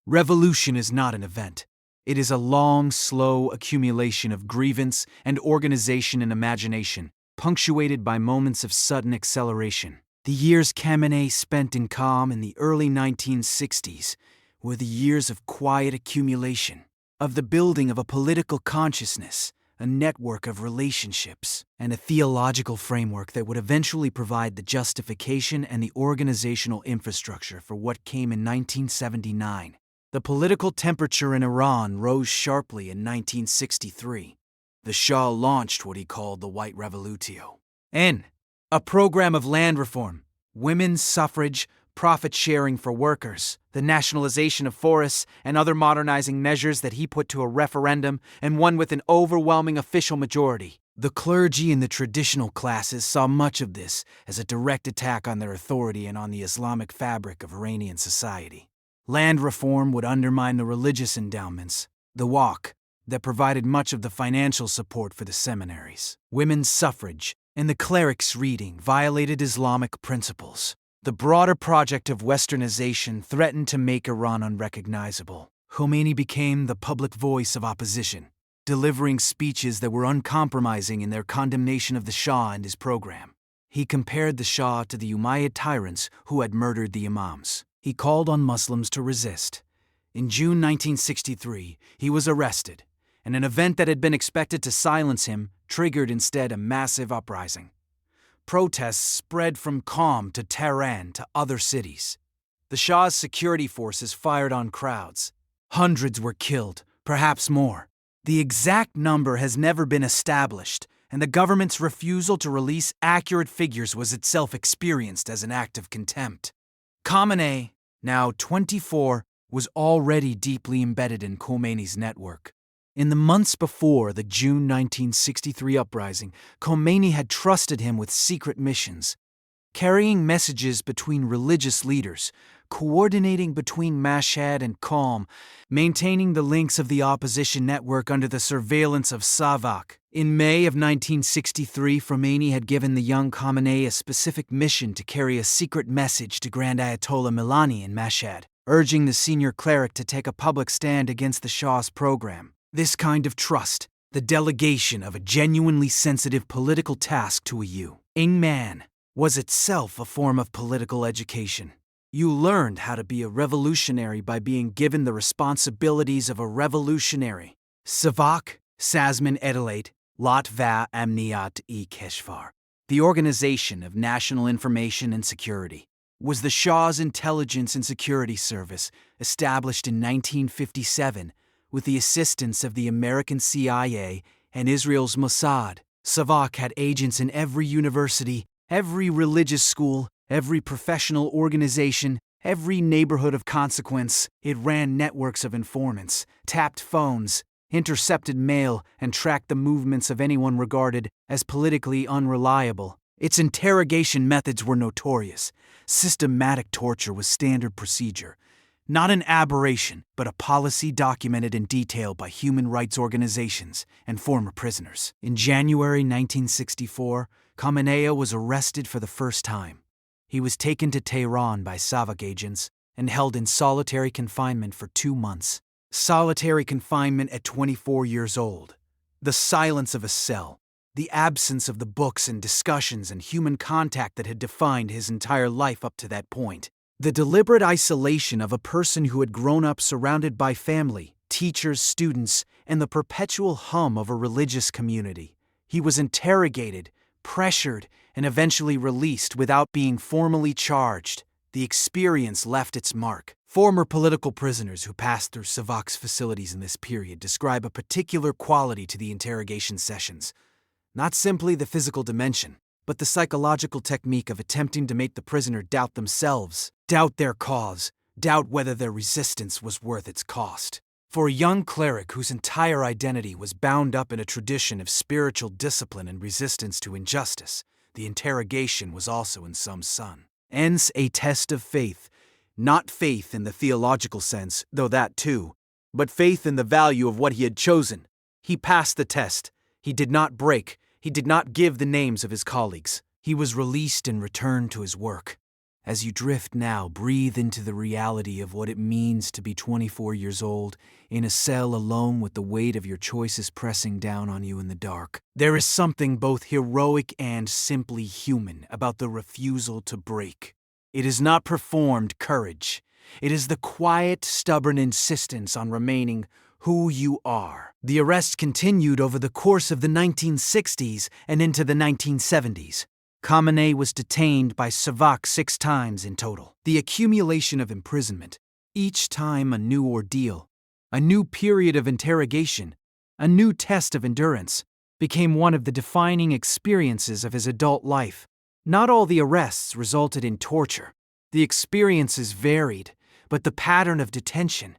Revolution is not an event. It is a long, slow accumulation of grievance and organization and imagination, punctuated by moments of sudden acceleration. The years Khamenei spent in Qom in the early 1960s were the years of quiet accumulation, of the building of a political consciousness, a network of relationships, and a theological framework that would eventually provide the justification and the organizational infrastructure for what came in 1979. The political temperature in Iran rose sharply in 1963. The Shah launched what he called the White Revolution. A program of land reform, women's suffrage, profit sharing for workers, the nationalization of forests, and other modernizing measures that he put to a referendum and won with an overwhelming official majority. The clergy and the traditional classes saw much of this as a direct attack on their authority and on the Islamic fabric of Iranian society. Land reform would undermine the religious endowments, the waqf, that provided much of the financial support for the seminaries. Women's suffrage and the clerics' reading violated Islamic principles. The broader project of westernization threatened to make Iran unrecognizable. Khomeini became the public voice of opposition, delivering speeches that were uncompromising in their condemnation of the Shah and his program. He compared the Shah to the Umayyad tyrants who had murdered the Imams. He called on Muslims to resist. In June 1963, he was arrested, and an event that had been expected to silence him triggered instead a massive uprising. Protests spread from Qom to Tehran to other cities. The Shah's security forces fired on crowds. Hundreds were killed, perhaps more. The exact number has never been established, and the government's refusal to release accurate figures was itself experienced as an act of contempt. Khamenei, now 24, was already deeply embedded in Khomeini's network. In the months before the June 1963 uprising, Khomeini had trusted him with secret missions, carrying messages between religious leaders, coordinating between Mashhad and Qom, maintaining the links of the opposition network under the surveillance of Savak. In May of 1963, Khomeini had given the young Khamenei a specific mission to carry a secret message to Grand Ayatollah Milani in Mashhad, urging the senior cleric to take a public stand against the Shah's program. This kind of trust, the delegation of a genuinely sensitive political task to a young man, was itself a form of political education. You learned how to be a revolutionary by being given the responsibilities of a revolutionary. Savak, Sazman Edelat, Latva Amniyat e Keshvar, the Organization of National Information and Security, was the Shah's intelligence and security service, established in 1957 with the assistance of the American CIA and Israel's Mossad. Savak had agents in every university, every religious school, every professional organization, every neighborhood of consequence. It ran networks of informants, tapped phones, intercepted mail, and tracked the movements of anyone regarded as politically unreliable. Its interrogation methods were notorious. Systematic torture was standard procedure. Not an aberration, but a policy documented in detail by human rights organizations and former prisoners. In January 1964, Khamenei was arrested for the first time. He was taken to Tehran by Savak agents and held in solitary confinement for 2 months. Solitary confinement at 24 years old. The silence of a cell. The absence of the books and discussions and human contact that had defined his entire life up to that point. The deliberate isolation of a person who had grown up surrounded by family, teachers, students, and the perpetual hum of a religious community. He was interrogated, pressured, and eventually released without being formally charged. The experience left its mark. Former political prisoners who passed through Savak's facilities in this period describe a particular quality to the interrogation sessions. Not simply the physical dimension, but the psychological technique of attempting to make the prisoner doubt themselves, doubt their cause, doubt whether their resistance was worth its cost. For a young cleric whose entire identity was bound up in a tradition of spiritual discipline and resistance to injustice, the interrogation was also in some sense a test of faith, not faith in the theological sense, though that too, but faith in the value of what he had chosen. He passed the test. He did not break. He did not give the names of his colleagues. He was released and returned to his work. As you drift now, breathe into the reality of what it means to be 24 years old, in a cell alone with the weight of your choices pressing down on you in the dark. There is something both heroic and simply human about the refusal to break. It is not performed courage. It is the quiet, stubborn insistence on remaining who you are. The arrest continued over the course of the 1960s and into the 1970s. Khamenei was detained by Savak 6 times in total. The accumulation of imprisonment, each time a new ordeal, a new period of interrogation, a new test of endurance, became one of the defining experiences of his adult life. Not all the arrests resulted in torture. The experiences varied, but the pattern of detention.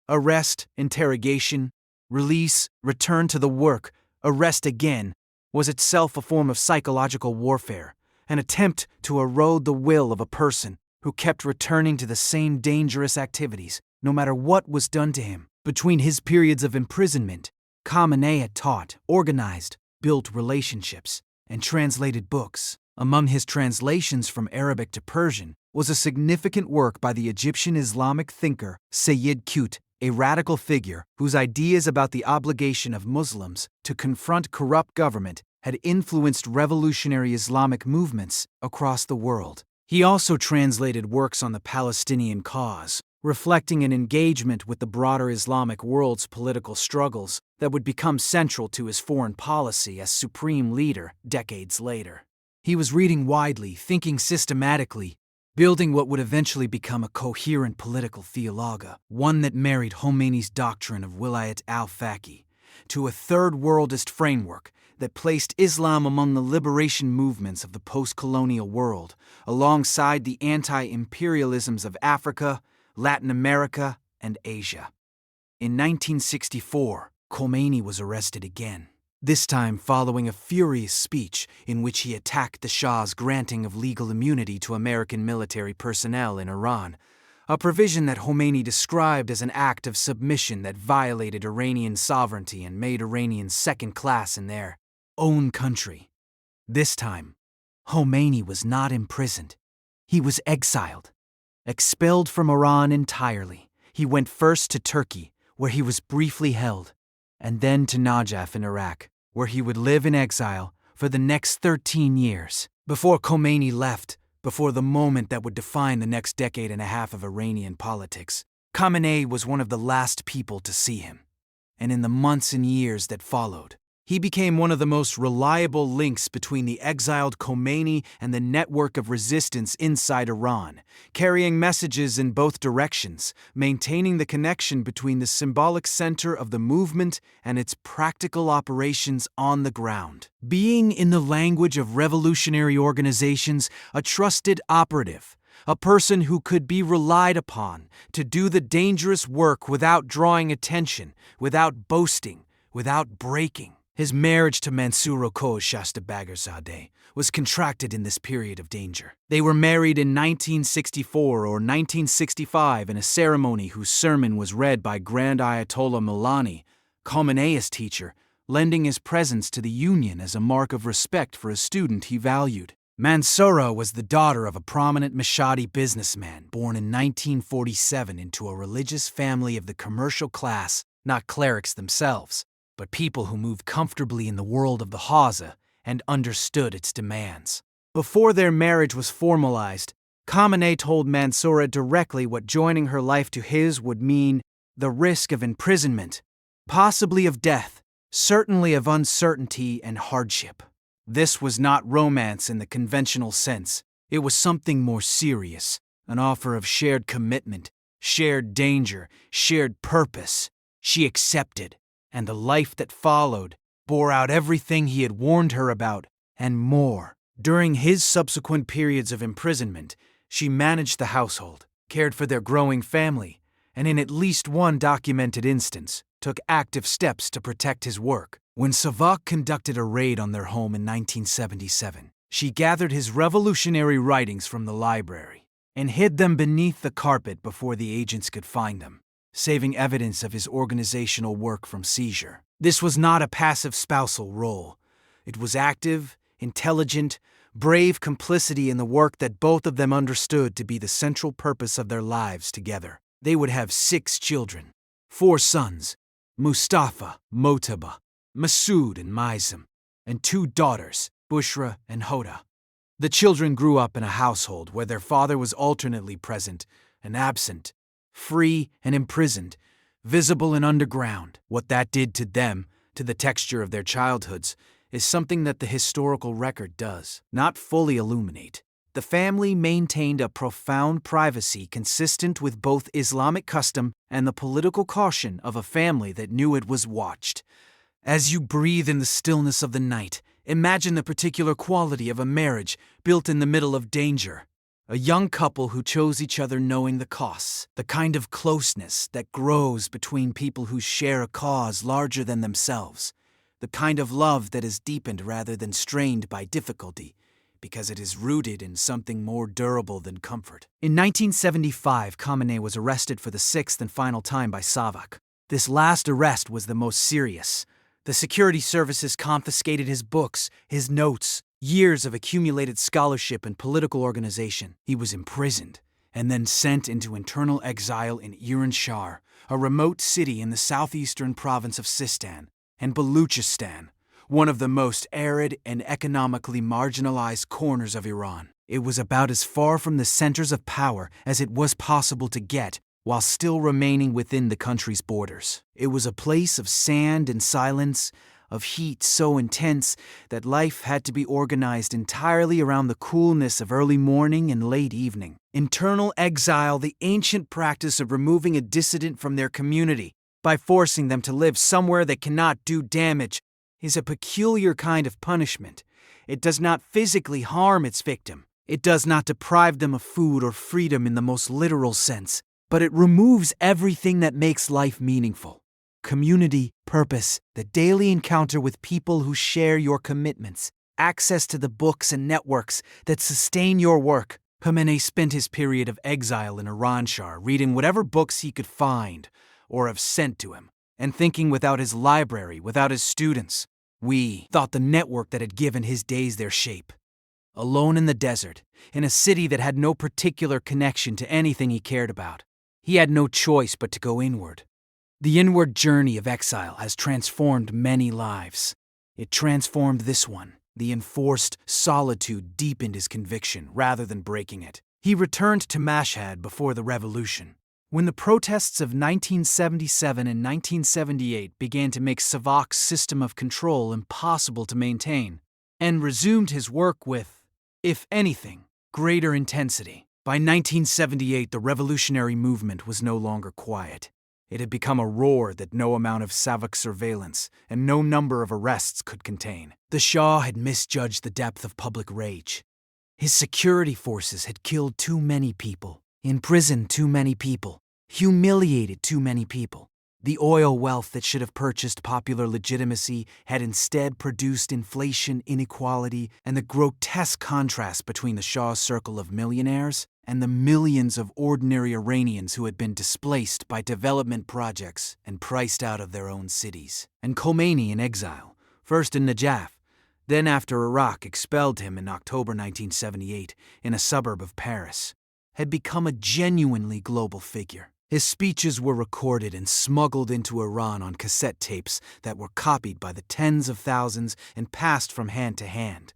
Arrest, interrogation, release, return to the work, arrest again, was itself a form of psychological warfare, an attempt to erode the will of a person who kept returning to the same dangerous activities, no matter what was done to him. Between his periods of imprisonment, Khamenei had taught, organized, built relationships, and translated books. Among his translations from Arabic to Persian was a significant work by the Egyptian Islamic thinker Sayyid Qutb, a radical figure whose ideas about the obligation of Muslims to confront corrupt government had influenced revolutionary Islamic movements across the world. He also translated works on the Palestinian cause, reflecting an engagement with the broader Islamic world's political struggles that would become central to his foreign policy as supreme leader decades later. He was reading widely, thinking systematically, building what would eventually become a coherent political theologia, one that married Khomeini's doctrine of Wilayat al-Faqih to a third worldist framework that placed Islam among the liberation movements of the post-colonial world, alongside the anti-imperialisms of Africa, Latin America, and Asia. In 1964, Khomeini was arrested again, this time following a furious speech in which he attacked the Shah's granting of legal immunity to American military personnel in Iran, a provision that Khomeini described as an act of submission that violated Iranian sovereignty and made Iranians second class in their own country. This time, Khomeini was not imprisoned. He was exiled. Expelled from Iran entirely, he went first to Turkey, where he was briefly held, and then to Najaf in Iraq, where he would live in exile for the next 13 years. Before Khomeini left, before the moment that would define the next decade and a half of Iranian politics, Khamenei was one of the last people to see him. And in the months and years that followed, he became one of the most reliable links between the exiled Khomeini and the network of resistance inside Iran, carrying messages in both directions, maintaining the connection between the symbolic center of the movement and its practical operations on the ground. Being, in the language of revolutionary organizations, a trusted operative, a person who could be relied upon to do the dangerous work without drawing attention, without boasting, without breaking. His marriage to Mansoura Shastavarzadeh was contracted in this period of danger. They were married in 1964 or 1965 in a ceremony whose sermon was read by Grand Ayatollah Milani, Khamenei's teacher, lending his presence to the union as a mark of respect for a student he valued. Mansoura was the daughter of a prominent Mashhadi businessman born in 1947 into a religious family of the commercial class, not clerics themselves, but people who moved comfortably in the world of the Hawza and understood its demands. Before their marriage was formalized, Khamenei told Mansoura directly what joining her life to his would mean: the risk of imprisonment, possibly of death, certainly of uncertainty and hardship. This was not romance in the conventional sense. It was something more serious, an offer of shared commitment, shared danger, shared purpose. She accepted. And the life that followed bore out everything he had warned her about, and more. During his subsequent periods of imprisonment, she managed the household, cared for their growing family, and in at least one documented instance, took active steps to protect his work. When Savak conducted a raid on their home in 1977, she gathered his revolutionary writings from the library and hid them beneath the carpet before the agents could find them, saving evidence of his organizational work from seizure. This was not a passive spousal role. It was active, intelligent, brave complicity in the work that both of them understood to be the central purpose of their lives together. They would have 6 children, 4 sons, Mustafa, Motaba, Masood, and Maizam, and 2 daughters, Bushra and Hoda. The children grew up in a household where their father was alternately present and absent, free and imprisoned, visible and underground. What that did to them, to the texture of their childhoods, is something that the historical record does not fully illuminate. The family maintained a profound privacy consistent with both Islamic custom and the political caution of a family that knew it was watched. As you breathe in the stillness of the night, imagine the particular quality of a marriage built in the middle of danger. A young couple who chose each other knowing the costs, the kind of closeness that grows between people who share a cause larger than themselves, the kind of love that is deepened rather than strained by difficulty, because it is rooted in something more durable than comfort. In 1975, Khamenei was arrested for the 6th and final time by Savak. This last arrest was the most serious. The security services confiscated his books, his notes, years of accumulated scholarship and political organization. He was imprisoned and then sent into internal exile in Iran Shar, a remote city in the southeastern province of Sistan, and Baluchistan, one of the most arid and economically marginalized corners of Iran. It was about as far from the centers of power as it was possible to get, while still remaining within the country's borders. It was a place of sand and silence, of heat so intense that life had to be organized entirely around the coolness of early morning and late evening. Internal exile, the ancient practice of removing a dissident from their community by forcing them to live somewhere that cannot do damage, is a peculiar kind of punishment. It does not physically harm its victim. It does not deprive them of food or freedom in the most literal sense, but it removes everything that makes life meaningful. Community, purpose, the daily encounter with people who share your commitments, access to the books and networks that sustain your work. Khamenei spent his period of exile in Iranshah reading whatever books he could find or have sent to him, and thinking without his library, without his students. We thought the network that had given his days their shape. Alone in the desert, in a city that had no particular connection to anything he cared about, he had no choice but to go inward. The inward journey of exile has transformed many lives. It transformed this one. The enforced solitude deepened his conviction rather than breaking it. He returned to Mashhad before the revolution, when the protests of 1977 and 1978 began to make Savak's system of control impossible to maintain, and resumed his work with, if anything, greater intensity. By 1978, the revolutionary movement was no longer quiet. It had become a roar that no amount of Savak surveillance and no number of arrests could contain. The Shah had misjudged the depth of public rage. His security forces had killed too many people, imprisoned too many people, humiliated too many people. The oil wealth that should have purchased popular legitimacy had instead produced inflation, inequality, and the grotesque contrast between the Shah's circle of millionaires and the millions of ordinary Iranians who had been displaced by development projects and priced out of their own cities. And Khomeini in exile, first in Najaf, then after Iraq expelled him in October 1978 in a suburb of Paris, had become a genuinely global figure. His speeches were recorded and smuggled into Iran on cassette tapes that were copied by the tens of thousands and passed from hand to hand.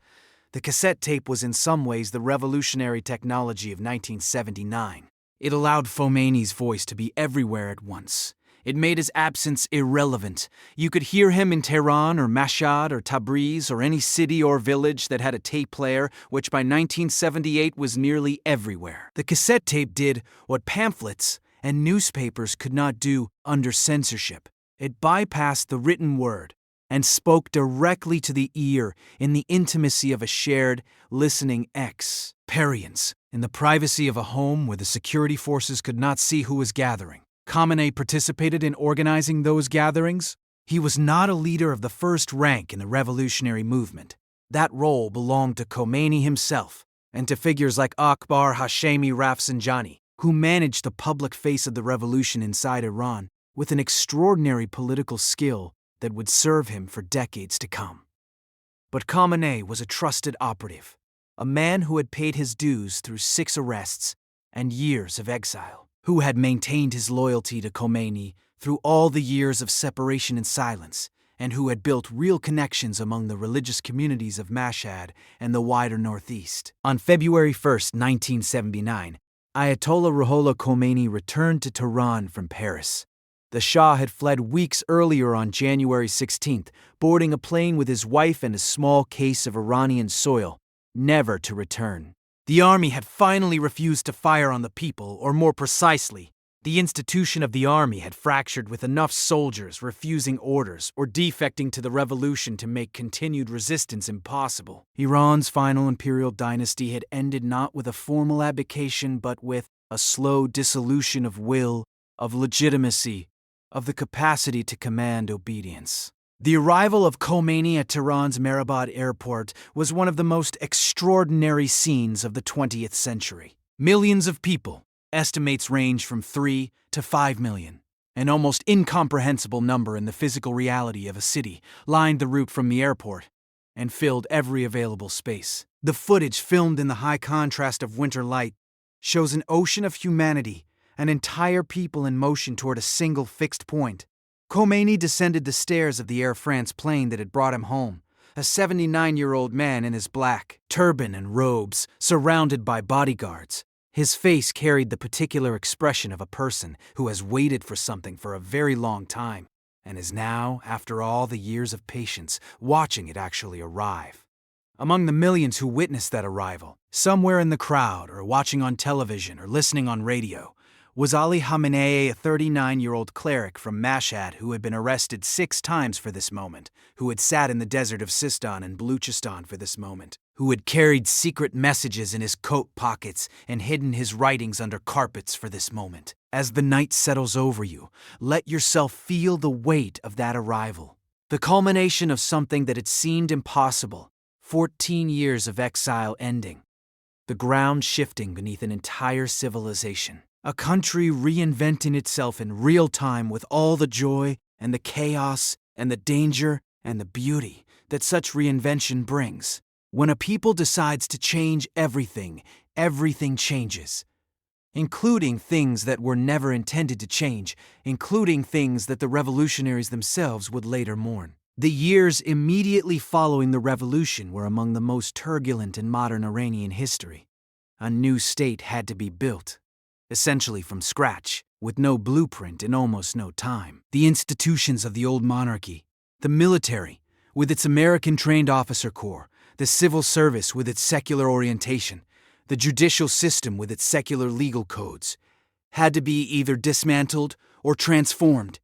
The cassette tape was in some ways the revolutionary technology of 1979. It allowed Khomeini's voice to be everywhere at once. It made his absence irrelevant. You could hear him in Tehran or Mashhad or Tabriz or any city or village that had a tape player, which by 1978 was nearly everywhere. The cassette tape did what pamphlets and newspapers could not do under censorship. It bypassed the written word and spoke directly to the ear in the intimacy of a shared, listening experience, in the privacy of a home where the security forces could not see who was gathering. Khamenei participated in organizing those gatherings. He was not a leader of the first rank in the revolutionary movement. That role belonged to Khomeini himself and to figures like Akbar Hashemi Rafsanjani, who managed the public face of the revolution inside Iran with an extraordinary political skill that would serve him for decades to come. But Khamenei was a trusted operative, a man who had paid his dues through 6 arrests and years of exile, who had maintained his loyalty to Khomeini through all the years of separation and silence, and who had built real connections among the religious communities of Mashhad and the wider Northeast. On February 1, 1979, Ayatollah Ruhollah Khomeini returned to Tehran from Paris. The Shah had fled weeks earlier on January 16th, boarding a plane with his wife and a small case of Iranian soil, never to return. The army had finally refused to fire on the people, or more precisely, the institution of the army had fractured with enough soldiers refusing orders or defecting to the revolution to make continued resistance impossible. Iran's final imperial dynasty had ended not with a formal abdication but with a slow dissolution of will, of legitimacy, of the capacity to command obedience. The arrival of Khomeini at Tehran's Mehrabad airport was one of the most extraordinary scenes of the 20th century. Millions of people, estimates range from 3 to 5 million, an almost incomprehensible number in the physical reality of a city, lined the route from the airport and filled every available space. The footage, filmed in the high contrast of winter light, shows an ocean of humanity, an entire people in motion toward a single fixed point. Khomeini descended the stairs of the Air France plane that had brought him home, a 79-year-old man in his black turban and robes, surrounded by bodyguards. His face carried the particular expression of a person who has waited for something for a very long time and is now, after all the years of patience, watching it actually arrive. Among the millions who witnessed that arrival, somewhere in the crowd or watching on television or listening on radio, was Ali Khamenei, a 39-year-old cleric from Mashhad who had been arrested 6 times for this moment, who had sat in the desert of Sistan and Baluchistan for this moment, who had carried secret messages in his coat pockets and hidden his writings under carpets for this moment. As the night settles over you, let yourself feel the weight of that arrival, the culmination of something that had seemed impossible, 14 years of exile ending, the ground shifting beneath an entire civilization. A country reinventing itself in real time with all the joy and the chaos and the danger and the beauty that such reinvention brings. When a people decides to change everything, everything changes, including things that were never intended to change, including things that the revolutionaries themselves would later mourn. The years immediately following the revolution were among the most turbulent in modern Iranian history. A new state had to be built, essentially from scratch, with no blueprint and almost no time. The institutions of the old monarchy, the military, with its American-trained officer corps, the civil service with its secular orientation, the judicial system with its secular legal codes, had to be either dismantled or transformed.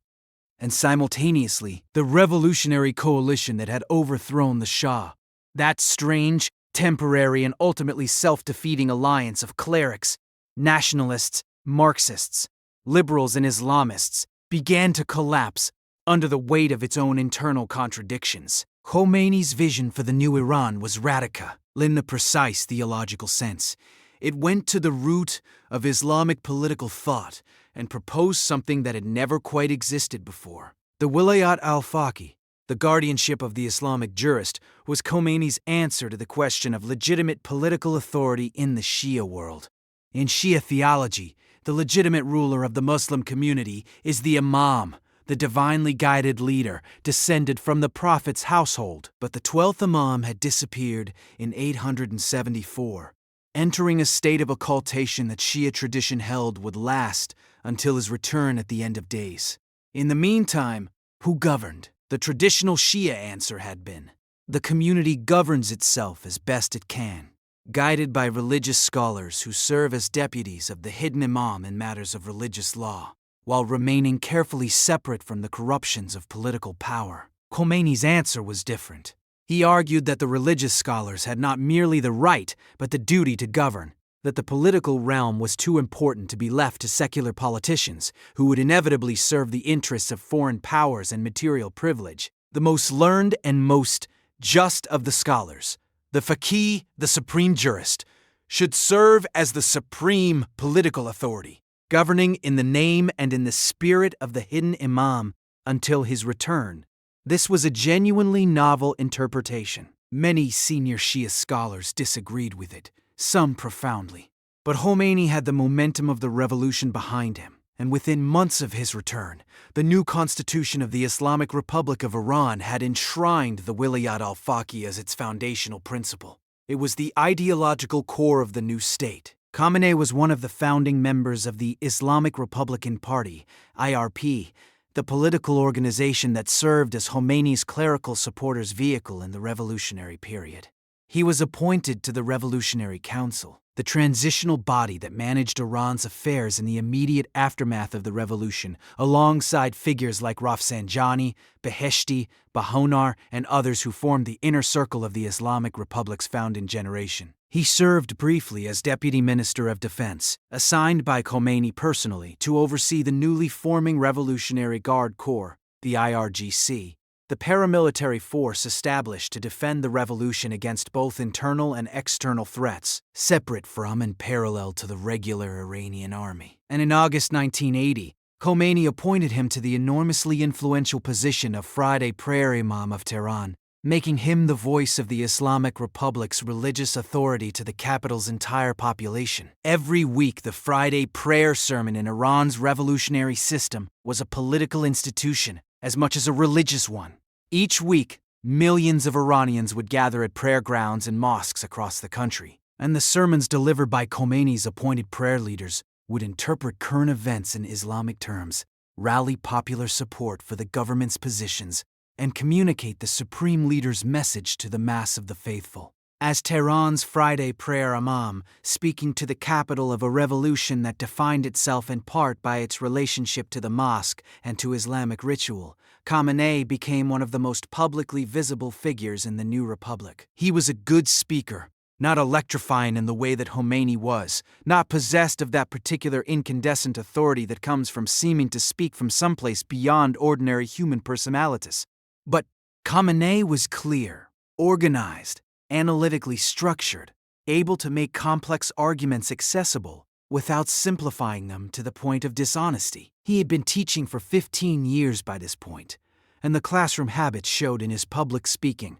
And simultaneously, the revolutionary coalition that had overthrown the Shah, that strange, temporary, and ultimately self-defeating alliance of clerics, nationalists, Marxists, liberals, and Islamists, began to collapse under the weight of its own internal contradictions. Khomeini's vision for the new Iran was radical in the precise theological sense. It went to the root of Islamic political thought and proposed something that had never quite existed before. The Wilayat al-Faqih, the guardianship of the Islamic jurist, was Khomeini's answer to the question of legitimate political authority in the Shia world. In Shia theology, the legitimate ruler of the Muslim community is the Imam, the divinely guided leader, descended from the Prophet's household. But the 12th Imam had disappeared in 874, entering a state of occultation that Shia tradition held would last until his return at the end of days. In the meantime, who governed? The traditional Shia answer had been, the community governs itself as best it can, guided by religious scholars who serve as deputies of the hidden imam in matters of religious law, while remaining carefully separate from the corruptions of political power. Khomeini's answer was different. He argued that the religious scholars had not merely the right, but the duty to govern, that the political realm was too important to be left to secular politicians who would inevitably serve the interests of foreign powers and material privilege. The most learned and most just of the scholars, the faqih, the supreme jurist, should serve as the supreme political authority, governing in the name and in the spirit of the hidden imam until his return. This was a genuinely novel interpretation. Many senior Shia scholars disagreed with it, some profoundly. But Khomeini had the momentum of the revolution behind him, and within months of his return, the new constitution of the Islamic Republic of Iran had enshrined the Wilayat al-Faqih as its foundational principle. It was the ideological core of the new state. Khamenei was one of the founding members of the Islamic Republican Party, IRP, the political organization that served as Khomeini's clerical supporters' vehicle in the revolutionary period. He was appointed to the Revolutionary Council, the transitional body that managed Iran's affairs in the immediate aftermath of the revolution, alongside figures like Rafsanjani, Beheshti, Bahonar, and others who formed the inner circle of the Islamic Republic's founding generation. He served briefly as Deputy Minister of Defense, assigned by Khomeini personally to oversee the newly forming Revolutionary Guard Corps, the IRGC, the paramilitary force established to defend the revolution against both internal and external threats, separate from and parallel to the regular Iranian army. And in August 1980, Khomeini appointed him to the enormously influential position of Friday Prayer Imam of Tehran, making him the voice of the Islamic Republic's religious authority to the capital's entire population. Every week, the Friday prayer sermon in Iran's revolutionary system was a political institution as much as a religious one. Each week, millions of Iranians would gather at prayer grounds and mosques across the country. and the sermons delivered by Khomeiни's appointed prayer leaders would interpret current events in Islamic terms, rally popular support for the government's positions, and communicate the supreme leader's message to the mass of the faithful. As Tehran's Friday prayer imam, speaking to the capital of a revolution that defined itself in part by its relationship to the mosque and to Islamic ritual, Khamenei became one of the most publicly visible figures in the new republic. He was a good speaker, not electrifying in the way that Khomeini was, not possessed of that particular incandescent authority that comes from seeming to speak from someplace beyond ordinary human personalities. But Khamenei was clear, organized, analytically structured, able to make complex arguments accessible without simplifying them to the point of dishonesty. He had been teaching for 15 years by this point, and the classroom habits showed in his public speaking,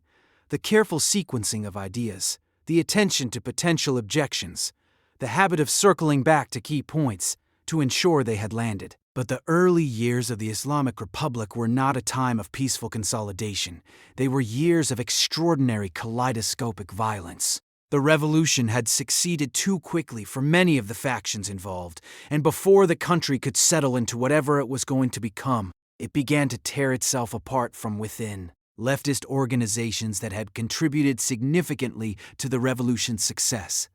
the careful sequencing of ideas, the attention to potential objections, the habit of circling back to key points to ensure they had landed. But the early years of the Islamic Republic were not a time of peaceful consolidation. They were years of extraordinary kaleidoscopic violence. The revolution had succeeded too quickly for many of the factions involved, and before the country could settle into whatever it was going to become, it began to tear itself apart from within. Leftist organizations that had contributed significantly to the revolution's success,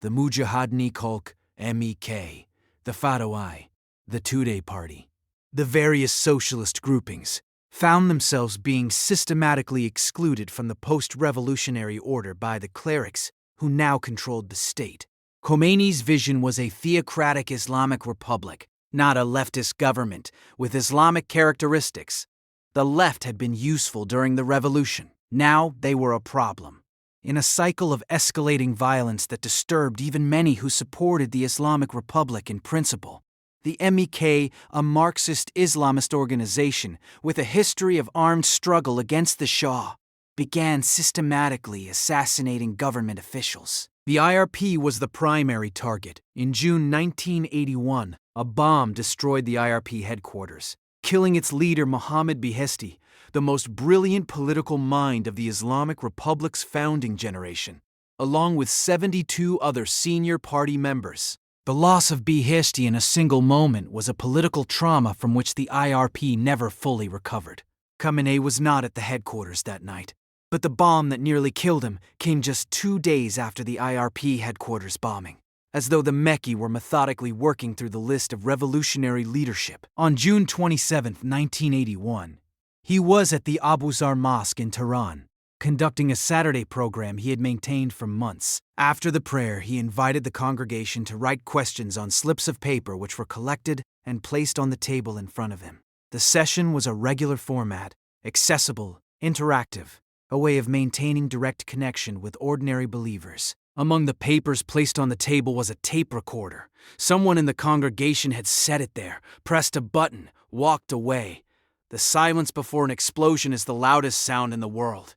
the Mujahideen Khalq, MEK, the Fatawai, the Tudeh Party, the various socialist groupings, found themselves being systematically excluded from the post-revolutionary order by the clerics who now controlled the state. Khomeini's vision was a theocratic Islamic republic, not a leftist government with Islamic characteristics. The left had been useful during the revolution. Now they were a problem. In a cycle of escalating violence that disturbed even many who supported the Islamic Republic in principle, the MEK, a Marxist Islamist organization with a history of armed struggle against the Shah, began systematically assassinating government officials. The IRP was the primary target. In June 1981, a bomb destroyed the IRP headquarters, killing its leader Mohammad Beheshti, the most brilliant political mind of the Islamic Republic's founding generation, along with 72 other senior party members. The loss of Beheshti in a single moment was a political trauma from which the IRP never fully recovered. Khamenei was not at the headquarters that night, but the bomb that nearly killed him came just 2 days after the IRP headquarters bombing, as though the Mekki were methodically working through the list of revolutionary leadership. On June 27, 1981, he was at the Abu Zar Mosque in Tehran, conducting a Saturday program he had maintained for months. After the prayer, he invited the congregation to write questions on slips of paper which were collected and placed on the table in front of him. The session was a regular format, accessible, interactive, a way of maintaining direct connection with ordinary believers. Among the papers placed on the table was a tape recorder. Someone in the congregation had set it there, pressed a button, walked away. The silence before an explosion is the loudest sound in the world.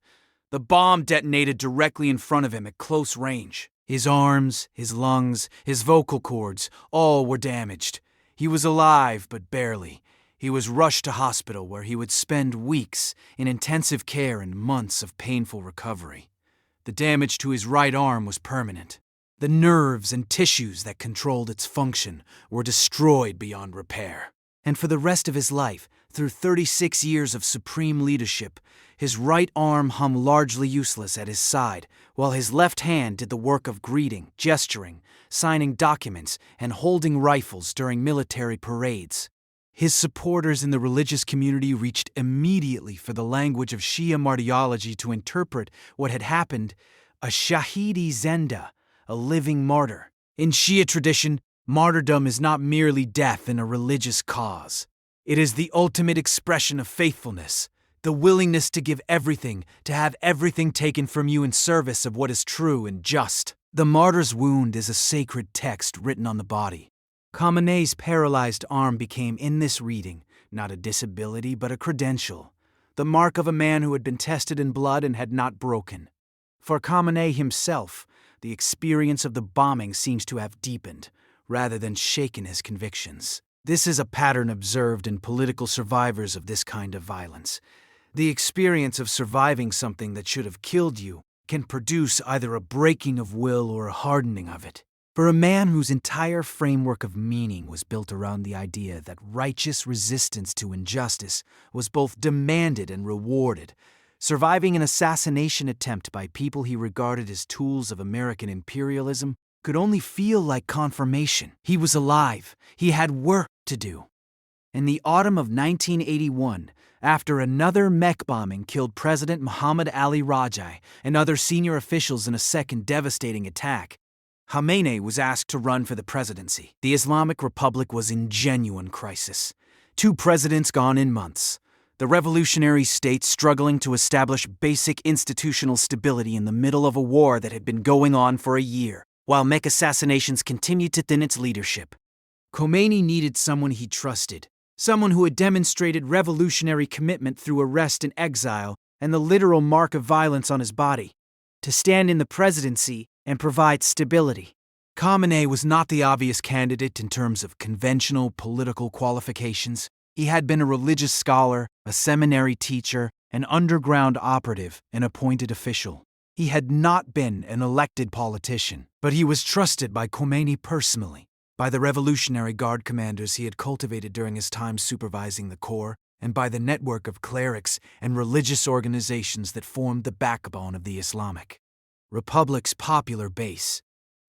The bomb detonated directly in front of him at close range. His arms, his lungs, his vocal cords, all were damaged. He was alive, but barely. He was rushed to hospital where he would spend weeks in intensive care and months of painful recovery. The damage to his right arm was permanent. The nerves and tissues that controlled its function were destroyed beyond repair. And for the rest of his life, through 36 years of supreme leadership, his right arm hung largely useless at his side, while his left hand did the work of greeting, gesturing, signing documents, and holding rifles during military parades. His supporters in the religious community reached immediately for the language of Shia martyrology to interpret what had happened, a Shahidi Zenda, a living martyr. In Shia tradition, martyrdom is not merely death in a religious cause. It is the ultimate expression of faithfulness, the willingness to give everything, to have everything taken from you in service of what is true and just. The martyr's wound is a sacred text written on the body. Khamenei's paralyzed arm became, in this reading, not a disability but a credential, the mark of a man who had been tested in blood and had not broken. For Khamenei himself, the experience of the bombing seems to have deepened, rather than shaken his convictions. This is a pattern observed in political survivors of this kind of violence. The experience of surviving something that should have killed you can produce either a breaking of will or a hardening of it. For a man whose entire framework of meaning was built around the idea that righteous resistance to injustice was both demanded and rewarded, surviving an assassination attempt by people he regarded as tools of American imperialism could only feel like confirmation. He was alive. He had work to do. In the autumn of 1981, after another mech bombing killed President Muhammad Ali Rajai and other senior officials in a second devastating attack, Khamenei was asked to run for the presidency. The Islamic Republic was in genuine crisis. 2 presidents gone in months. The revolutionary state struggling to establish basic institutional stability in the middle of a war that had been going on for a year, while mech assassinations continued to thin its leadership. Khomeini needed someone he trusted, someone who had demonstrated revolutionary commitment through arrest and exile and the literal mark of violence on his body, to stand in the presidency and provide stability. Khamenei was not the obvious candidate in terms of conventional political qualifications. He had been a religious scholar, a seminary teacher, an underground operative, an appointed official. He had not been an elected politician, but he was trusted by Khomeini personally, by the Revolutionary Guard commanders he had cultivated during his time supervising the corps, and by the network of clerics and religious organizations that formed the backbone of the Islamic Republic's popular base.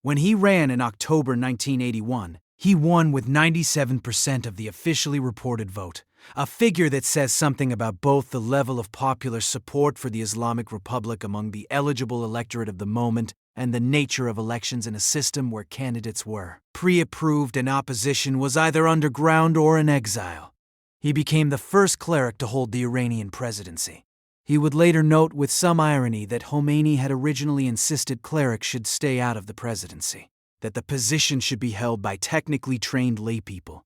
When he ran in October 1981, he won with 97% of the officially reported vote, a figure that says something about both the level of popular support for the Islamic Republic among the eligible electorate of the moment and the nature of elections in a system where candidates were pre-approved and opposition was either underground or in exile. He became the first cleric to hold the Iranian presidency. He would later note with some irony that Khomeini had originally insisted clerics should stay out of the presidency, that the position should be held by technically trained laypeople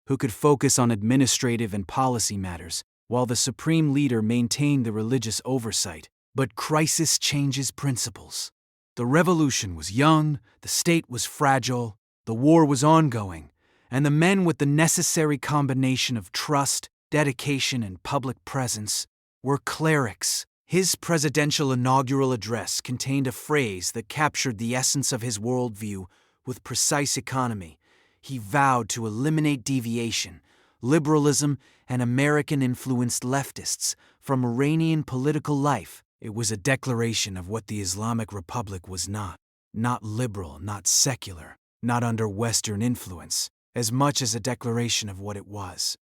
who could focus on administrative and policy matters, while the supreme leader maintained the religious oversight. But crisis changes principles. The revolution was young, the state was fragile, the war was ongoing, and the men with the necessary combination of trust, dedication, and public presence were clerics. His presidential inaugural address contained a phrase that captured the essence of his worldview with precise economy. He vowed to eliminate deviation, liberalism, and American-influenced leftists from Iranian political life. It was a declaration of what the Islamic Republic was not liberal, not secular, not under Western influence, as much as a declaration of what it was.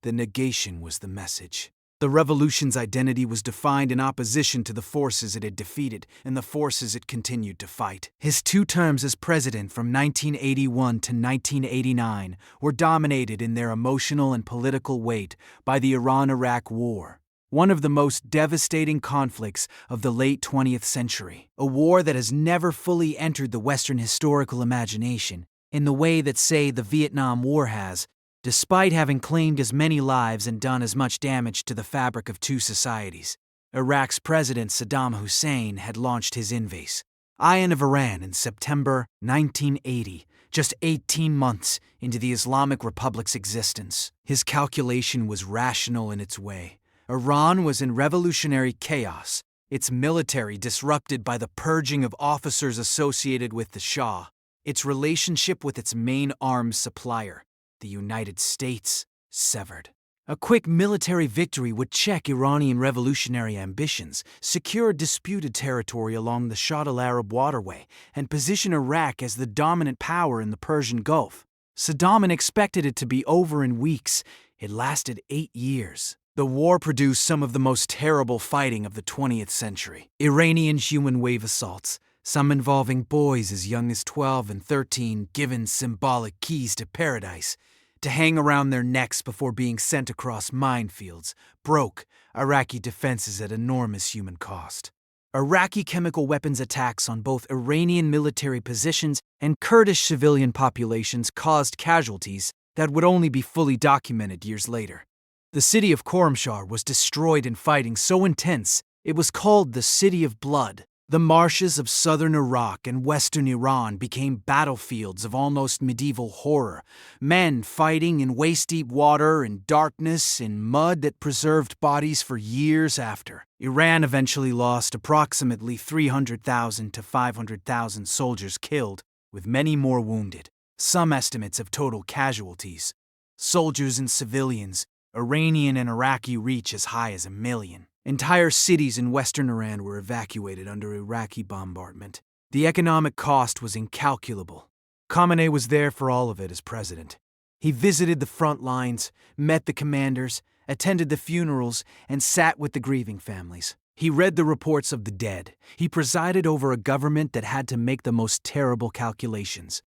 The negation was the message. The revolution's identity was defined in opposition to the forces it had defeated and the forces it continued to fight. His 2 terms as president from 1981 to 1989 were dominated in their emotional and political weight by the Iran-Iraq War, one of the most devastating conflicts of the late 20th century, a war that has never fully entered the Western historical imagination in the way that, say, the Vietnam War has, despite having claimed as many lives and done as much damage to the fabric of 2 societies. Iraq's President Saddam Hussein had launched his invasion of Iran in September 1980, just 18 months into the Islamic Republic's existence. His calculation was rational in its way. Iran was in revolutionary chaos, its military disrupted by the purging of officers associated with the Shah, its relationship with its main arms supplier, the United States, severed. A quick military victory would check Iranian revolutionary ambitions, secure disputed territory along the Shatt al-Arab waterway, and position Iraq as the dominant power in the Persian Gulf. Saddam expected it to be over in weeks. It lasted 8 years. The war produced some of the most terrible fighting of the 20th century. Iranian human wave assaults, some involving boys as young as 12 and 13 given symbolic keys to paradise to hang around their necks before being sent across minefields, broke Iraqi defenses at enormous human cost. Iraqi chemical weapons attacks on both Iranian military positions and Kurdish civilian populations caused casualties that would only be fully documented years later. The city of Khorramshahr was destroyed in fighting so intense it was called the City of Blood. The marshes of southern Iraq and western Iran became battlefields of almost medieval horror, men fighting in waist-deep water, in darkness, in mud that preserved bodies for years after. Iran eventually lost approximately 300,000 to 500,000 soldiers killed, with many more wounded. Some estimates of total casualties, soldiers and civilians, Iranian and Iraqi, reach as high as 1 million. Entire cities in western Iran were evacuated under Iraqi bombardment. The economic cost was incalculable. Khamenei was there for all of it as president. He visited the front lines, met the commanders, attended the funerals, and sat with the grieving families. He read the reports of the dead. He presided over a government that had to make the most terrible calculations.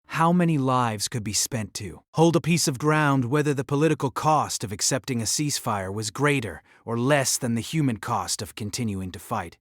How many lives could be spent to hold a piece of ground, whether the political cost of accepting a ceasefire was greater or less than the human cost of continuing to fight?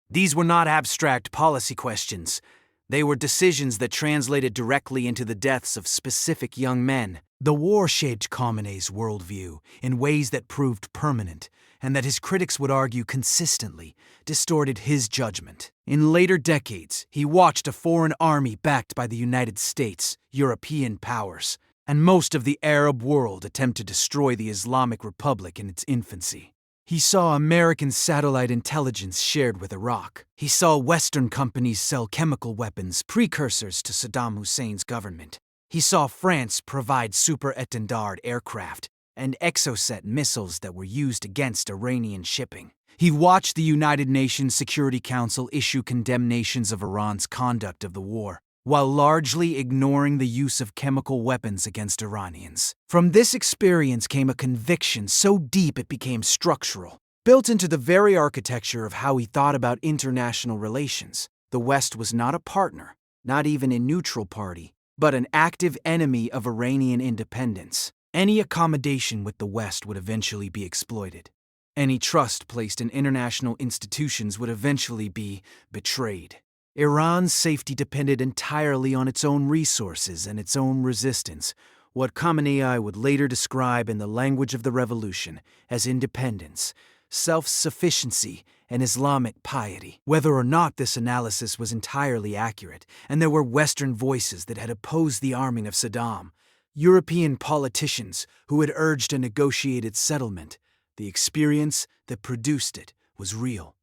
These were not abstract policy questions. They were decisions that translated directly into the deaths of specific young men. The war shaped Khamenei's worldview in ways that proved permanent, and that his critics would argue consistently distorted his judgment. In later decades, he watched a foreign army backed by the United States, European powers, and most of the Arab world attempt to destroy the Islamic Republic in its infancy. He saw American satellite intelligence shared with Iraq. He saw Western companies sell chemical weapons, precursors to Saddam Hussein's government. He saw France provide super-étendard aircraft and Exocet missiles that were used against Iranian shipping. He watched the United Nations Security Council issue condemnations of Iran's conduct of the war, while largely ignoring the use of chemical weapons against Iranians. From this experience came a conviction so deep it became structural, built into the very architecture of how he thought about international relations. The West was not a partner, not even a neutral party, but an active enemy of Iranian independence. Any accommodation with the West would eventually be exploited. Any trust placed in international institutions would eventually be betrayed. Iran's safety depended entirely on its own resources and its own resistance, what Khamenei would later describe in the language of the revolution as independence, self-sufficiency, and Islamic piety. Whether or not this analysis was entirely accurate, and there were Western voices that had opposed the arming of Saddam, European politicians who had urged a negotiated settlement, the experience that produced it was real.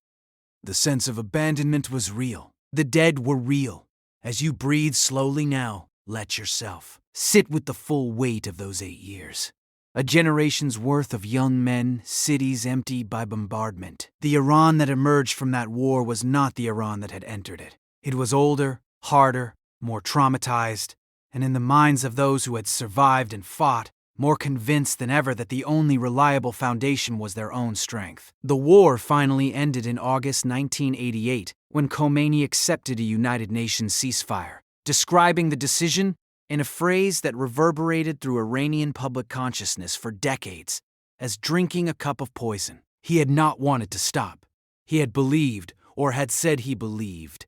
The sense of abandonment was real. The dead were real. As you breathe slowly now, let yourself sit with the full weight of those 8 years. A generation's worth of young men, cities emptied by bombardment. The Iran that emerged from that war was not the Iran that had entered it. It was older, harder, more traumatized, and in the minds of those who had survived and fought, more convinced than ever that the only reliable foundation was their own strength. The war finally ended in August 1988, when Khomeini accepted a United Nations ceasefire, describing the decision in a phrase that reverberated through Iranian public consciousness for decades as drinking a cup of poison. He had not wanted to stop. He had believed, or had said he believed,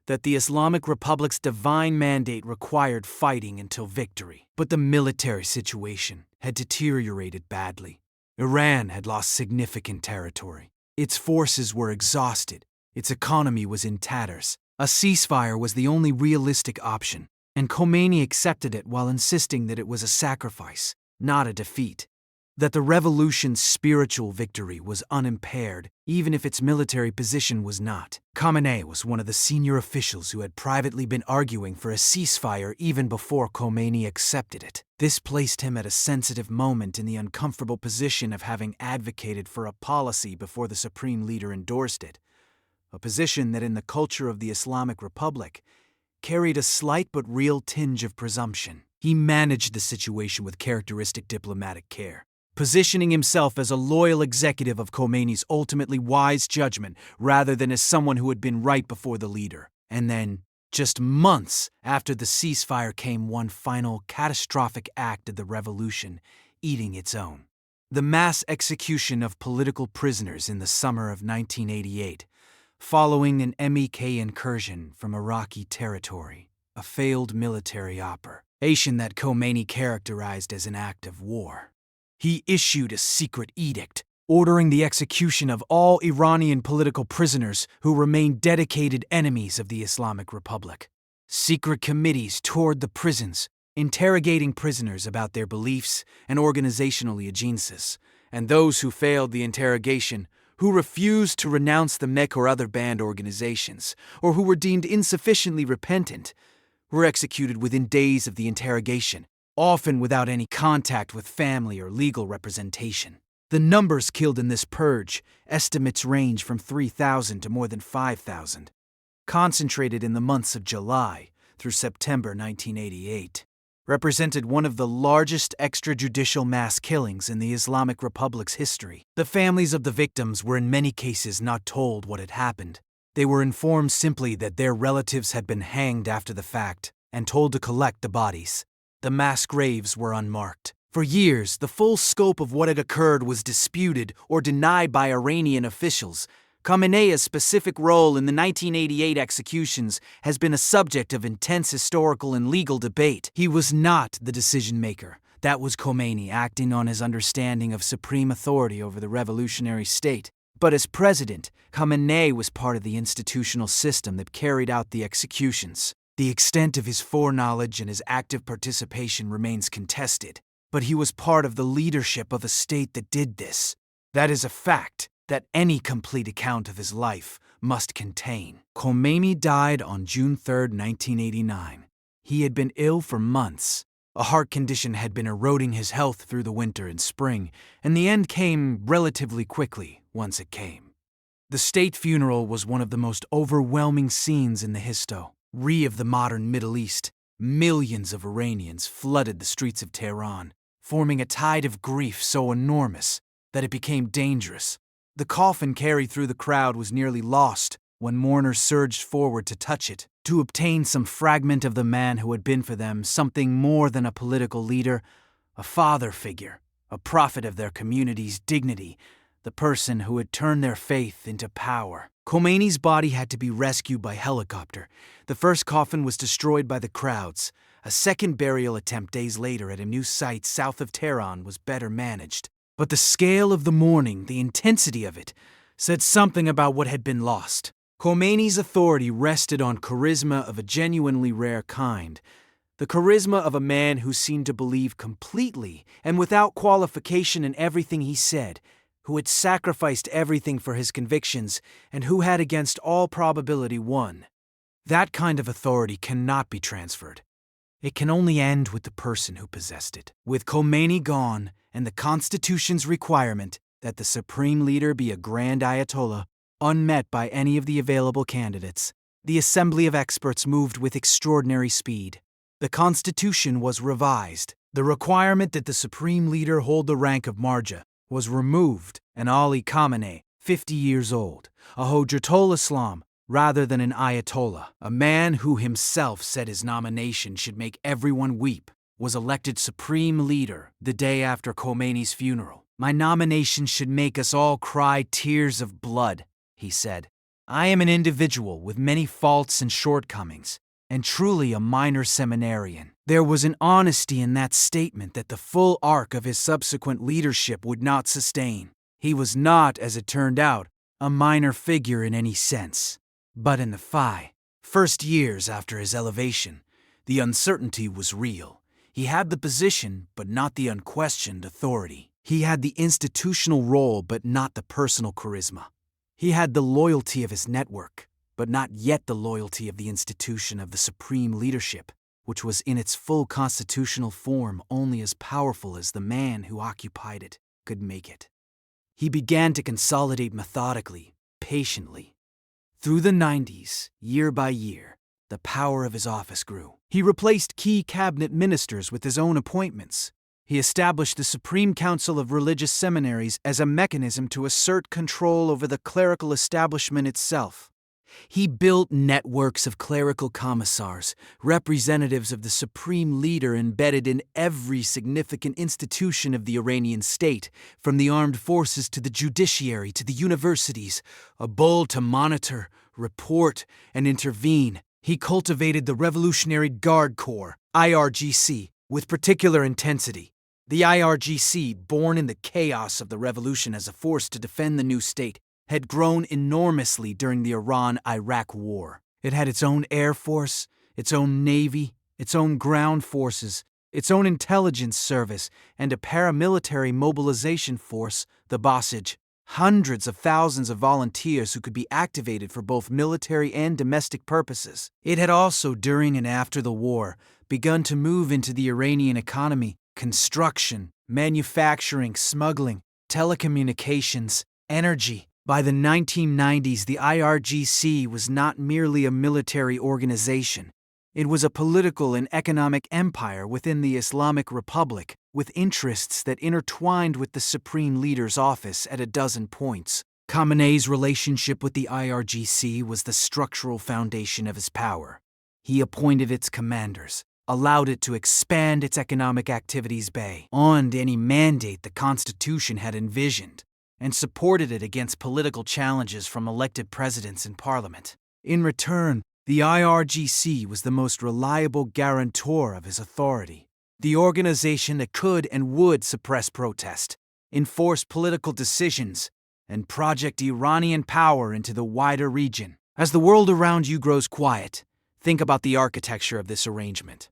that the Islamic Republic's divine mandate required fighting until victory. But the military situation had deteriorated badly. Iran had lost significant territory. Its forces were exhausted. Its economy was in tatters. A ceasefire was the only realistic option, and Khomeini accepted it while insisting that it was a sacrifice, not a defeat. That the revolution's spiritual victory was unimpaired, even if its military position was not. Khamenei was one of the senior officials who had privately been arguing for a ceasefire even before Khomeini accepted it. This placed him at a sensitive moment in the uncomfortable position of having advocated for a policy before the supreme leader endorsed it, a position that in the culture of the Islamic Republic carried a slight but real tinge of presumption. He managed the situation with characteristic diplomatic care, positioning himself as a loyal executive of Khomeini's ultimately wise judgment rather than as someone who had been right before the leader. And then, just months after the ceasefire, came one final catastrophic act of the revolution, eating its own. The mass execution of political prisoners in the summer of 1988, following an MEK incursion from Iraqi territory, a failed military operation that Khomeini characterized as an act of war. He issued a secret edict ordering the execution of all Iranian political prisoners who remained dedicated enemies of the Islamic Republic. Secret committees toured the prisons, interrogating prisoners about their beliefs and organizational allegiances, and those who failed the interrogation, who refused to renounce the MEK or other banned organizations, or who were deemed insufficiently repentant, were executed within days of the interrogation, often without any contact with family or legal representation. The numbers killed in this purge, estimates range from 3,000 to more than 5,000, concentrated in the months of July through September 1988, represented one of the largest extrajudicial mass killings in the Islamic Republic's history. The families of the victims were in many cases not told what had happened. They were informed simply that their relatives had been hanged after the fact and told to collect the bodies. The mass graves were unmarked. For years, the full scope of what had occurred was disputed or denied by Iranian officials. Khamenei's specific role in the 1988 executions has been a subject of intense historical and legal debate. He was not the decision-maker. That was Khomeini acting on his understanding of supreme authority over the revolutionary state. But as president, Khamenei was part of the institutional system that carried out the executions. The extent of his foreknowledge and his active participation remains contested. But he was part of the leadership of a state that did this. That is a fact that any complete account of his life must contain. Khomeini died on June 3, 1989. He had been ill for months. A heart condition had been eroding his health through the winter and spring, and the end came relatively quickly once it came. The state funeral was one of the most overwhelming scenes in the history of the modern Middle East. Millions of Iranians flooded the streets of Tehran, forming a tide of grief so enormous that it became dangerous. The coffin carried through the crowd was nearly lost when mourners surged forward to touch it, to obtain some fragment of the man who had been for them something more than a political leader, a father figure, a prophet of their community's dignity, the person who had turned their faith into power. Khomeini's body had to be rescued by helicopter. The first coffin was destroyed by the crowds. A second burial attempt days later at a new site south of Tehran was better managed. But the scale of the mourning, the intensity of it, said something about what had been lost. Khomeini's authority rested on charisma of a genuinely rare kind. The charisma of a man who seemed to believe completely and without qualification in everything he said, who had sacrificed everything for his convictions, and who had against all probability won. That kind of authority cannot be transferred. It can only end with the person who possessed it. With Khomeini gone, and the Constitution's requirement that the supreme leader be a grand Ayatollah, unmet by any of the available candidates, the Assembly of Experts moved with extraordinary speed. The Constitution was revised. The requirement that the supreme leader hold the rank of Marja was removed, and Ali Khamenei, 50 years old, a Hojjatul Islam, rather than an Ayatollah, a man who himself said his nomination should make everyone weep, was elected supreme leader the day after Khomeini's funeral. "My nomination should make us all cry tears of blood," he said. "I am an individual with many faults and shortcomings, and truly a minor seminarian." There was an honesty in that statement that the full arc of his subsequent leadership would not sustain. He was not, as it turned out, a minor figure in any sense. But in the first years after his elevation, the uncertainty was real. He had the position, but not the unquestioned authority. He had the institutional role, but not the personal charisma. He had the loyalty of his network, but not yet the loyalty of the institution of the supreme leadership, which was in its full constitutional form only as powerful as the man who occupied it could make it. He began to consolidate methodically, patiently. Through the 90s, year by year, the power of his office grew. He replaced key cabinet ministers with his own appointments. He established the Supreme Council of Religious Seminaries as a mechanism to assert control over the clerical establishment itself. He built networks of clerical commissars, representatives of the supreme leader embedded in every significant institution of the Iranian state, from the armed forces to the judiciary to the universities, a bull to monitor, report, and intervene. He cultivated the Revolutionary Guard Corps, IRGC, with particular intensity. The IRGC, born in the chaos of the revolution as a force to defend the new state, had grown enormously during the Iran-Iraq War. It had its own air force, its own navy, its own ground forces, its own intelligence service, and a paramilitary mobilization force, the Basij. Hundreds of thousands of volunteers who could be activated for both military and domestic purposes. It had also, during and after the war, begun to move into the Iranian economy, construction, manufacturing, smuggling, telecommunications, energy. By the 1990s, the IRGC was not merely a military organization. It was a political and economic empire within the Islamic Republic, with interests that intertwined with the Supreme Leader's office at a dozen points. Khamenei's relationship with the IRGC was the structural foundation of his power. He appointed its commanders, allowed it to expand its economic activities beyond any mandate the Constitution had envisioned, and supported it against political challenges from elected presidents and parliament. In return, the IRGC was the most reliable guarantor of his authority, the organization that could and would suppress protest, enforce political decisions, and project Iranian power into the wider region. As the world around you grows quiet, think about the architecture of this arrangement.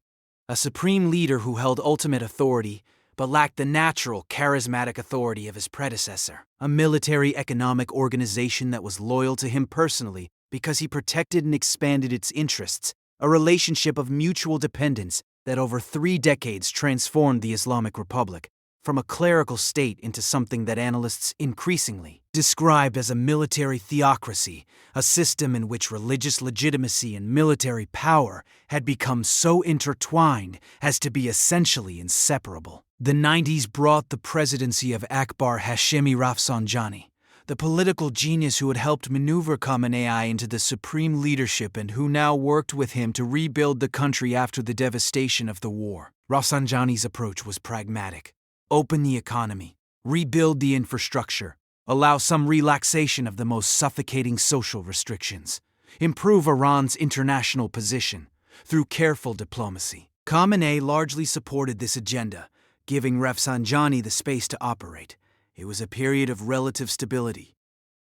A supreme leader who held ultimate authority, but lacked the natural, charismatic authority of his predecessor. A military economic organization that was loyal to him personally because he protected and expanded its interests. A relationship of mutual dependence that over 3 decades transformed the Islamic Republic from a clerical state into something that analysts increasingly described as a military theocracy, a system in which religious legitimacy and military power had become so intertwined as to be essentially inseparable. The 90s brought the presidency of Akbar Hashemi Rafsanjani, the political genius who had helped maneuver Khamenei into the supreme leadership and who now worked with him to rebuild the country after the devastation of the war. Rafsanjani's approach was pragmatic. Open the economy, rebuild the infrastructure, allow some relaxation of the most suffocating social restrictions, improve Iran's international position through careful diplomacy. Khamenei largely supported this agenda, giving Rafsanjani the space to operate. It was a period of relative stability,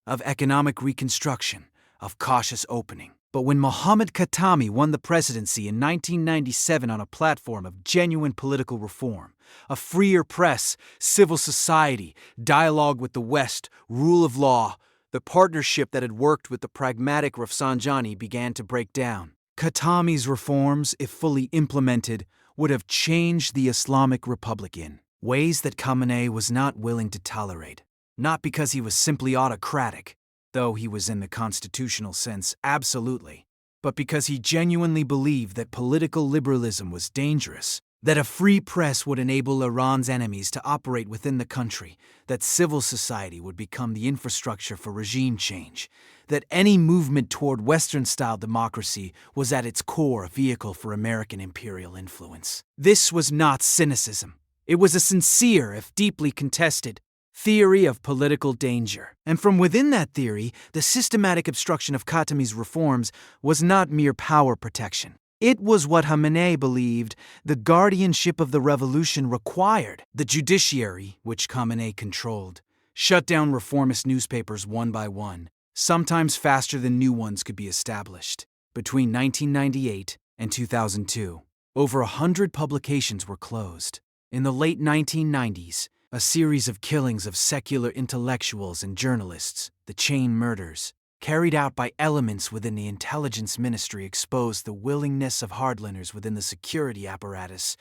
of economic reconstruction, of cautious opening. But when Mohammad Khatami won the presidency in 1997 on a platform of genuine political reform, a freer press, civil society, dialogue with the West, rule of law, the partnership that had worked with the pragmatic Rafsanjani began to break down. Khatami's reforms, if fully implemented, would have changed the Islamic Republic in ways that Khamenei was not willing to tolerate. Not because he was simply autocratic, though he was in the constitutional sense absolutely, but because he genuinely believed that political liberalism was dangerous, that a free press would enable Iran's enemies to operate within the country, that civil society would become the infrastructure for regime change, that any movement toward Western-style democracy was at its core a vehicle for American imperial influence. This was not cynicism. It was a sincere, if deeply contested, theory of political danger. And from within that theory, the systematic obstruction of Khatami's reforms was not mere power protection. It was what Khamenei believed the guardianship of the revolution required. The judiciary, which Khamenei controlled, shut down reformist newspapers one by one, sometimes faster than new ones could be established. Between 1998 and 2002, over 100 publications were closed. In the late 1990s, a series of killings of secular intellectuals and journalists, the chain murders, carried out by elements within the intelligence ministry, exposed the willingness of hardliners within the security apparatus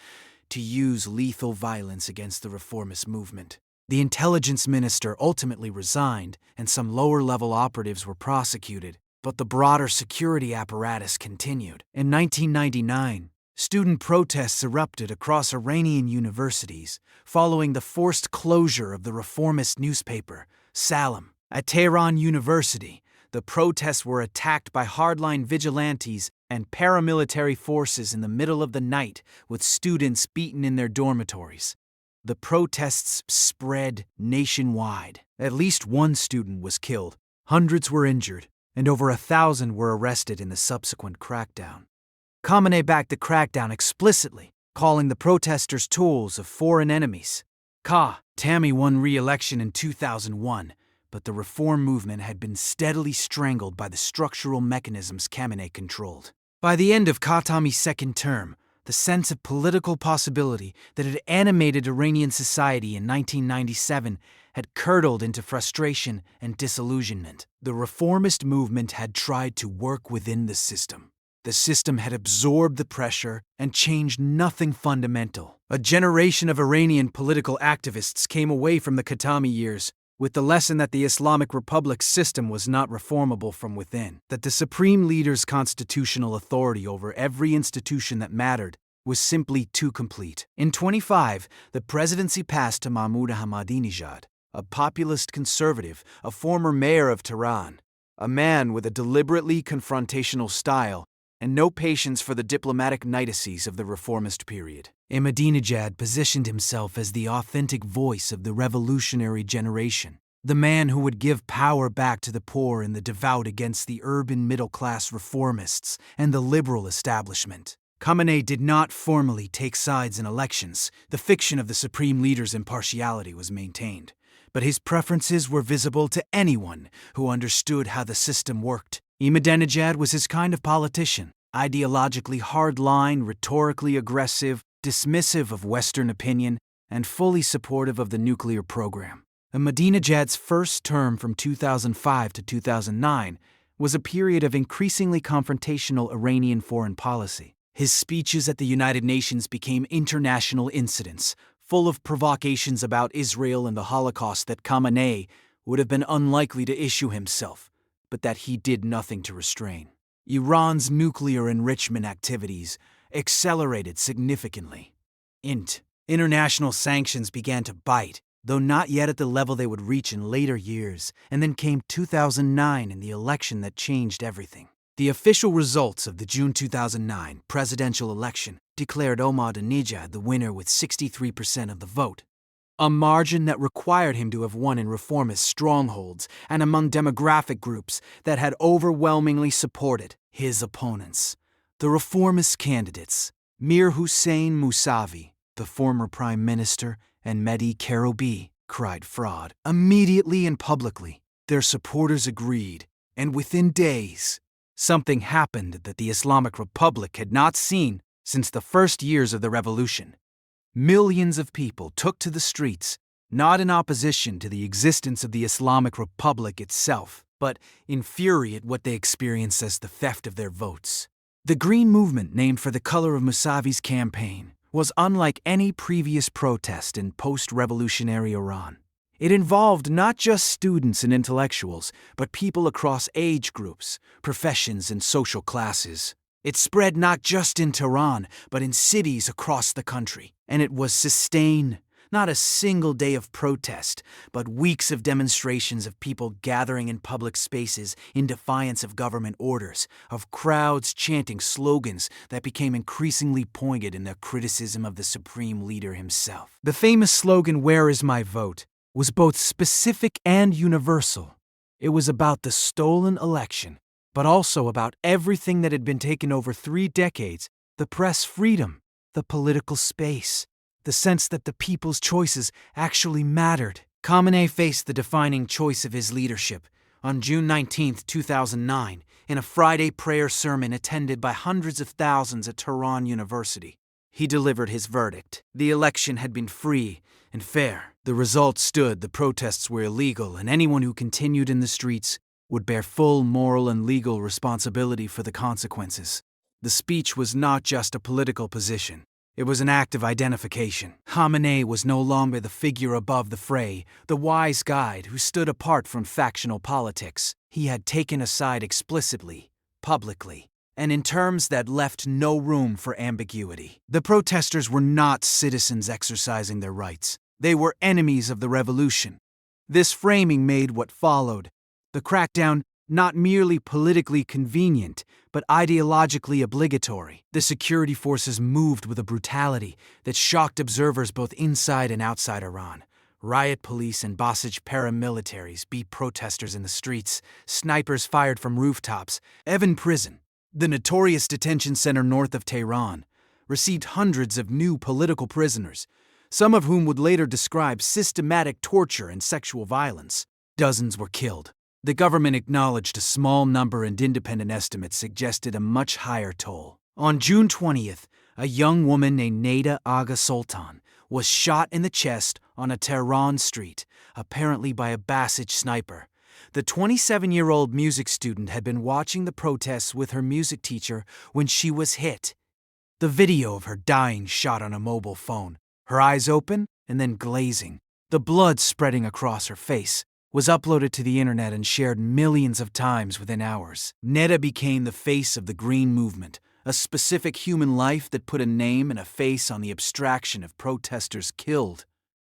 to use lethal violence against the reformist movement. The intelligence minister ultimately resigned, and some lower-level operatives were prosecuted, but the broader security apparatus continued. In 1999, student protests erupted across Iranian universities following the forced closure of the reformist newspaper, Salam. At Tehran University, the protests were attacked by hardline vigilantes and paramilitary forces in the middle of the night, with students beaten in their dormitories. The protests spread nationwide. At least one student was killed, hundreds were injured, and over 1,000 were arrested in the subsequent crackdown. Khamenei backed the crackdown explicitly, calling the protesters tools of foreign enemies. Khamenei won re-election in 2001, but the reform movement had been steadily strangled by the structural mechanisms Khamenei controlled. By the end of Khamenei's second term, the sense of political possibility that had animated Iranian society in 1997 had curdled into frustration and disillusionment. The reformist movement had tried to work within the system. The system had absorbed the pressure and changed nothing fundamental. A generation of Iranian political activists came away from the Khatami years with the lesson that the Islamic Republic's system was not reformable from within, that the supreme leader's constitutional authority over every institution that mattered was simply too complete. In 2025, the presidency passed to Mahmoud Ahmadinejad, a populist conservative, a former mayor of Tehran, a man with a deliberately confrontational style and no patience for the diplomatic niceties of the reformist period. Ahmadinejad positioned himself as the authentic voice of the revolutionary generation, the man who would give power back to the poor and the devout against the urban middle-class reformists and the liberal establishment. Khamenei did not formally take sides in elections. The fiction of the supreme leader's impartiality was maintained, but his preferences were visible to anyone who understood how the system worked. Ahmadinejad was his kind of politician, ideologically hard-line, rhetorically aggressive, dismissive of Western opinion, and fully supportive of the nuclear program. Ahmadinejad's first term from 2005 to 2009 was a period of increasingly confrontational Iranian foreign policy. His speeches at the United Nations became international incidents, full of provocations about Israel and the Holocaust that Khamenei would have been unlikely to issue himself, but that he did nothing to restrain. Iran's nuclear enrichment activities accelerated significantly. International sanctions began to bite, though not yet at the level they would reach in later years, and then came 2009 and the election that changed everything. The official results of the June 2009 presidential election declared Ahmadinejad the winner with 63% of the vote, a margin that required him to have won in reformist strongholds and among demographic groups that had overwhelmingly supported his opponents. The reformist candidates, Mir Hussein Mousavi, the former prime minister, and Mehdi Karoubi, cried fraud. Immediately and publicly, their supporters agreed, and within days, something happened that the Islamic Republic had not seen since the first years of the revolution. Millions of people took to the streets, not in opposition to the existence of the Islamic Republic itself, but in fury at what they experienced as the theft of their votes. The Green Movement, named for the color of Mousavi's campaign, was unlike any previous protest in post-revolutionary Iran. It involved not just students and intellectuals, but people across age groups, professions, and social classes. It spread not just in Tehran, but in cities across the country. And it was sustained, not a single day of protest, but weeks of demonstrations of people gathering in public spaces in defiance of government orders, of crowds chanting slogans that became increasingly pointed in their criticism of the supreme leader himself. The famous slogan, "Where is my vote?" was both specific and universal. It was about the stolen election, but also about everything that had been taken over 3 decades: the press freedom, the political space, the sense that the people's choices actually mattered. Khamenei faced the defining choice of his leadership on June 19, 2009, in a Friday prayer sermon attended by hundreds of thousands at Tehran University. He delivered his verdict. The election had been free and fair. The result stood: the protests were illegal, and anyone who continued in the streets would bear full moral and legal responsibility for the consequences. The speech was not just a political position. It was an act of identification. Khamenei was no longer the figure above the fray, the wise guide who stood apart from factional politics. He had taken a side explicitly, publicly, and in terms that left no room for ambiguity. The protesters were not citizens exercising their rights. They were enemies of the revolution. This framing made what followed, the crackdown, not merely politically convenient, but ideologically obligatory. The security forces moved with a brutality that shocked observers both inside and outside Iran. Riot police and Basij paramilitaries beat protesters in the streets. Snipers fired from rooftops. Evin Prison, the notorious detention center north of Tehran, received hundreds of new political prisoners. some of whom would later describe systematic torture and sexual violence. Dozens were killed. The government acknowledged a small number, and independent estimates suggested a much higher toll. On June 20th, a young woman named Neda Aga Sultan was shot in the chest on a Tehran street, apparently by a Basij sniper. The 27-year-old music student had been watching the protests with her music teacher when she was hit. The video of her dying shot on a mobile phone, her eyes open and then glazing, the blood spreading across her face, was uploaded to the internet and shared millions of times within hours. Neda became the face of the Green Movement, a specific human life that put a name and a face on the abstraction of protesters killed.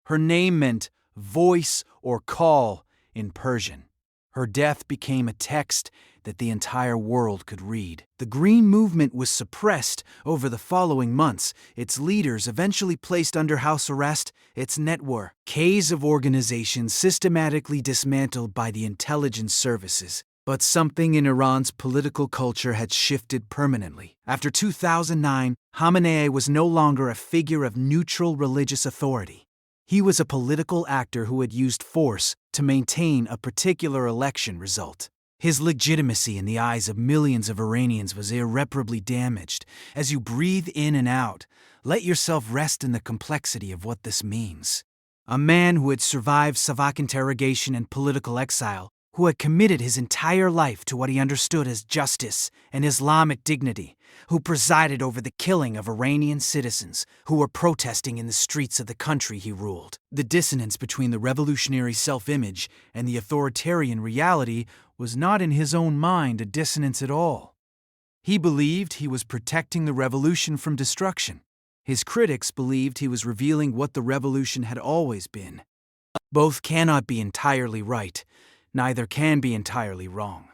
Her name meant voice or call in Persian. Her death became a text that the entire world could read. The Green Movement was suppressed over the following months, its leaders eventually placed under house arrest, its networks of organizations systematically dismantled by the intelligence services. But something in Iran's political culture had shifted permanently. After 2009, Khamenei was no longer a figure of neutral religious authority. He was a political actor who had used force to maintain a particular election result. His legitimacy in the eyes of millions of Iranians was irreparably damaged. As you breathe in and out, let yourself rest in the complexity of what this means. A man who had survived Savak interrogation and political exile, who had committed his entire life to what he understood as justice and Islamic dignity, who presided over the killing of Iranian citizens who were protesting in the streets of the country he ruled. The dissonance between the revolutionary self-image and the authoritarian reality was not in his own mind a dissonance at all. He believed he was protecting the revolution from destruction. His critics believed he was revealing what the revolution had always been. Both cannot be entirely right. Neither can be entirely wrong.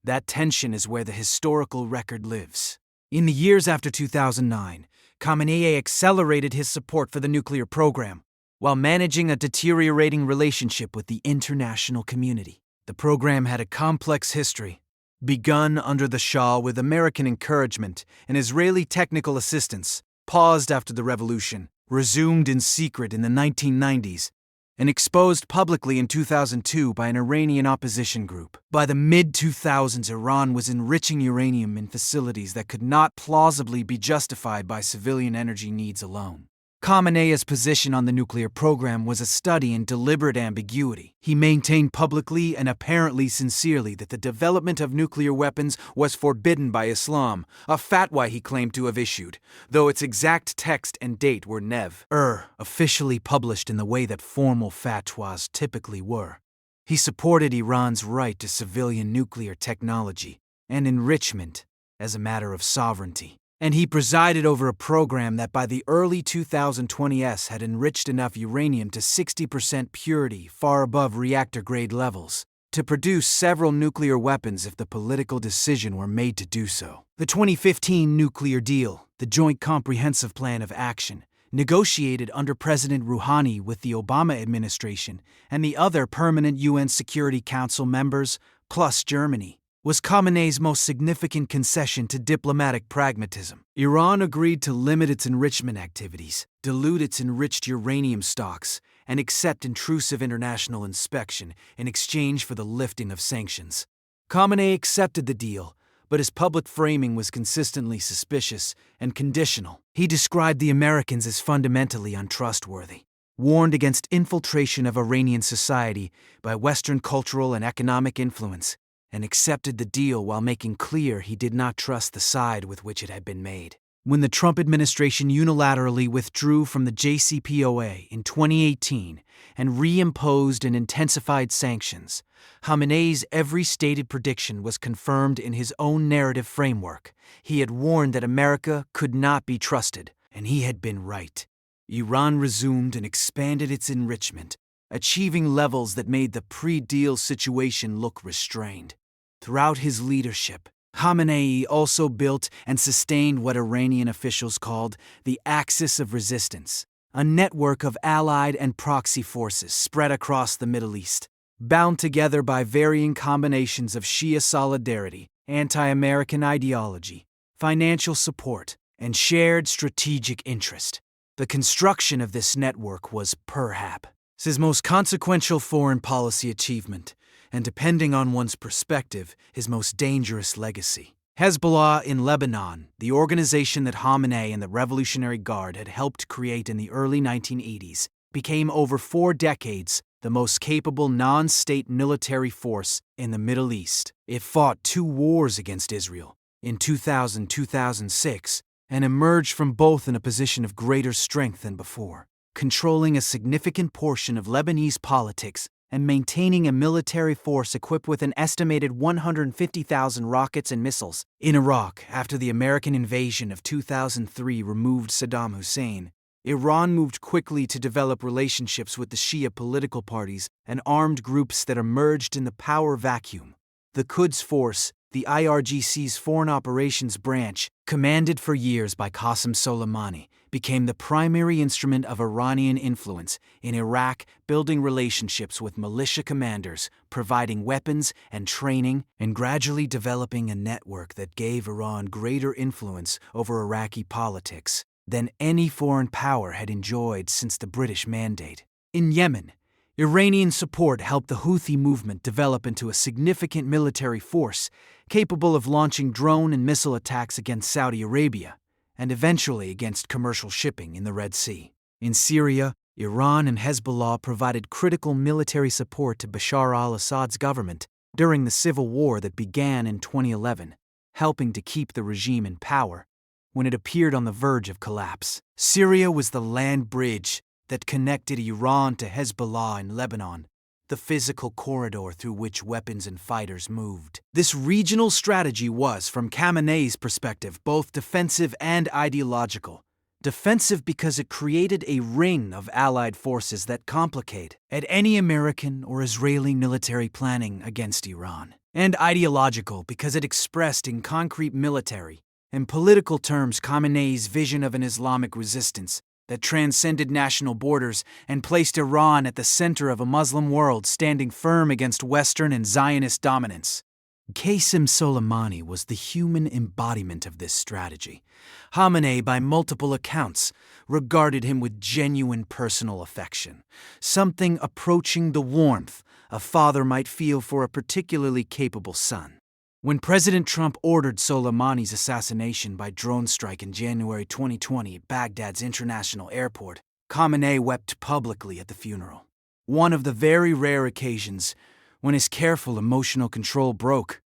That tension is where the historical record lives. In the years after 2009, Khamenei accelerated his support for the nuclear program, while managing a deteriorating relationship with the international community. The program had a complex history, begun under the Shah with American encouragement and Israeli technical assistance, paused after the revolution, resumed in secret in the 1990s, and exposed publicly in 2002 by an Iranian opposition group. By the mid-2000s, Iran was enriching uranium in facilities that could not plausibly be justified by civilian energy needs alone. Khamenei's position on the nuclear program was a study in deliberate ambiguity. He maintained publicly and apparently sincerely that the development of nuclear weapons was forbidden by Islam, a fatwa he claimed to have issued, though its exact text and date were never officially published in the way that formal fatwas typically were. He supported Iran's right to civilian nuclear technology and enrichment as a matter of sovereignty. And he presided over a program that by the early 2020s had enriched enough uranium to 60% purity, far above reactor-grade levels, to produce several nuclear weapons if the political decision were made to do so. The 2015 nuclear deal, the Joint Comprehensive Plan of Action, negotiated under President Rouhani with the Obama administration and the other permanent UN Security Council members, plus Germany, was Khamenei's most significant concession to diplomatic pragmatism. Iran agreed to limit its enrichment activities, dilute its enriched uranium stocks, and accept intrusive international inspection in exchange for the lifting of sanctions. Khamenei accepted the deal, but his public framing was consistently suspicious and conditional. He described the Americans as fundamentally untrustworthy, warned against infiltration of Iranian society by Western cultural and economic influence, and accepted the deal while making clear he did not trust the side with which it had been made. When the Trump administration unilaterally withdrew from the JCPOA in 2018 and reimposed and intensified sanctions, Khamenei's every stated prediction was confirmed in his own narrative framework. He had warned that America could not be trusted, and he had been right. Iran resumed and expanded its enrichment, achieving levels that made the pre-deal situation look restrained. Throughout his leadership, Khamenei also built and sustained what Iranian officials called the Axis of Resistance, a network of allied and proxy forces spread across the Middle East, bound together by varying combinations of Shia solidarity, anti-American ideology, financial support, and shared strategic interest. The construction of this network was perhaps his most consequential foreign policy achievement, and depending on one's perspective, his most dangerous legacy. Hezbollah in Lebanon, the organization that Khamenei and the Revolutionary Guard had helped create in the early 1980s, became over 4 decades the most capable non-state military force in the Middle East. It fought 2 wars against Israel, in 2000-2006, and emerged from both in a position of greater strength than before, controlling a significant portion of Lebanese politics and maintaining a military force equipped with an estimated 150,000 rockets and missiles. In Iraq, after the American invasion of 2003 removed Saddam Hussein, Iran moved quickly to develop relationships with the Shia political parties and armed groups that emerged in the power vacuum. The Quds Force, the IRGC's foreign operations branch, commanded for years by Qasem Soleimani, became the primary instrument of Iranian influence in Iraq, building relationships with militia commanders, providing weapons and training, and gradually developing a network that gave Iran greater influence over Iraqi politics than any foreign power had enjoyed since the British Mandate. In Yemen, Iranian support helped the Houthi movement develop into a significant military force capable of launching drone and missile attacks against Saudi Arabia and eventually against commercial shipping in the Red Sea. In Syria, Iran and Hezbollah provided critical military support to Bashar al-Assad's government during the civil war that began in 2011, helping to keep the regime in power when it appeared on the verge of collapse. Syria was the land bridge that connected Iran to Hezbollah in Lebanon, the physical corridor through which weapons and fighters moved. This regional strategy was, from Khamenei's perspective, both defensive and ideological. Defensive because it created a ring of allied forces that complicate at any American or Israeli military planning against Iran. And ideological because it expressed in concrete military and political terms Khamenei's vision of an Islamic resistance that transcended national borders and placed Iran at the center of a Muslim world standing firm against Western and Zionist dominance. Qasem Soleimani was the human embodiment of this strategy. Khamenei, by multiple accounts, regarded him with genuine personal affection, something approaching the warmth a father might feel for a particularly capable son. When President Trump ordered Soleimani's assassination by drone strike in January 2020 at Baghdad's international airport, Khamenei wept publicly at the funeral. One of the very rare occasions when his careful emotional control broke.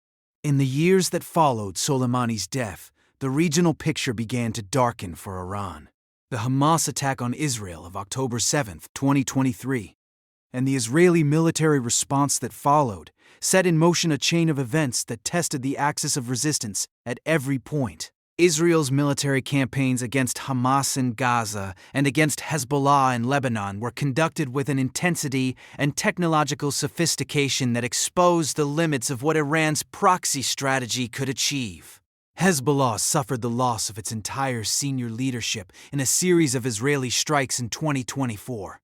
In the years that followed Soleimani's death, the regional picture began to darken for Iran. The Hamas attack on Israel of October 7, 2023, and the Israeli military response that followed set in motion a chain of events that tested the axis of resistance at every point. Israel's military campaigns against Hamas in Gaza and against Hezbollah in Lebanon were conducted with an intensity and technological sophistication that exposed the limits of what Iran's proxy strategy could achieve. Hezbollah suffered the loss of its entire senior leadership in a series of Israeli strikes in 2024.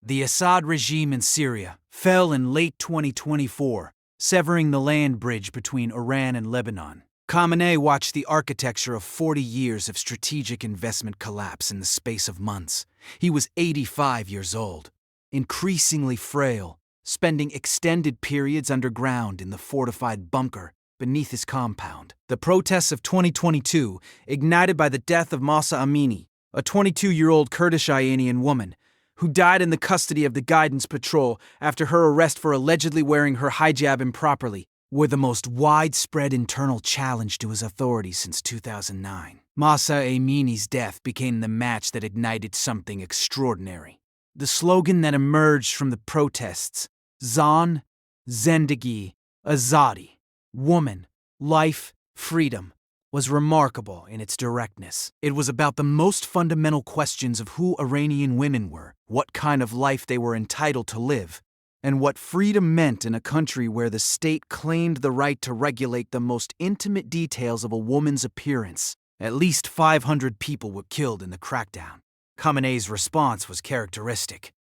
The Assad regime in Syria fell in late 2024, severing the land bridge between Iran and Lebanon. Khamenei watched the architecture of 40 years of strategic investment collapse in the space of months. He was 85 years old, increasingly frail, spending extended periods underground in the fortified bunker beneath his compound. The protests of 2022, ignited by the death of Mahsa Amini, a 22-year-old Kurdish Iranian woman, who died in the custody of the Guidance Patrol after her arrest for allegedly wearing her hijab improperly, were the most widespread internal challenge to his authority since 2009. Mahsa Amini's death became the match that ignited something extraordinary. The slogan that emerged from the protests, Zan, Zendagi, Azadi, woman, life, freedom, was remarkable in its directness. It was about the most fundamental questions of who Iranian women were, what kind of life they were entitled to live, and what freedom meant in a country where the state claimed the right to regulate the most intimate details of a woman's appearance. At least 500 people were killed in the crackdown. Khamenei's response was characteristic.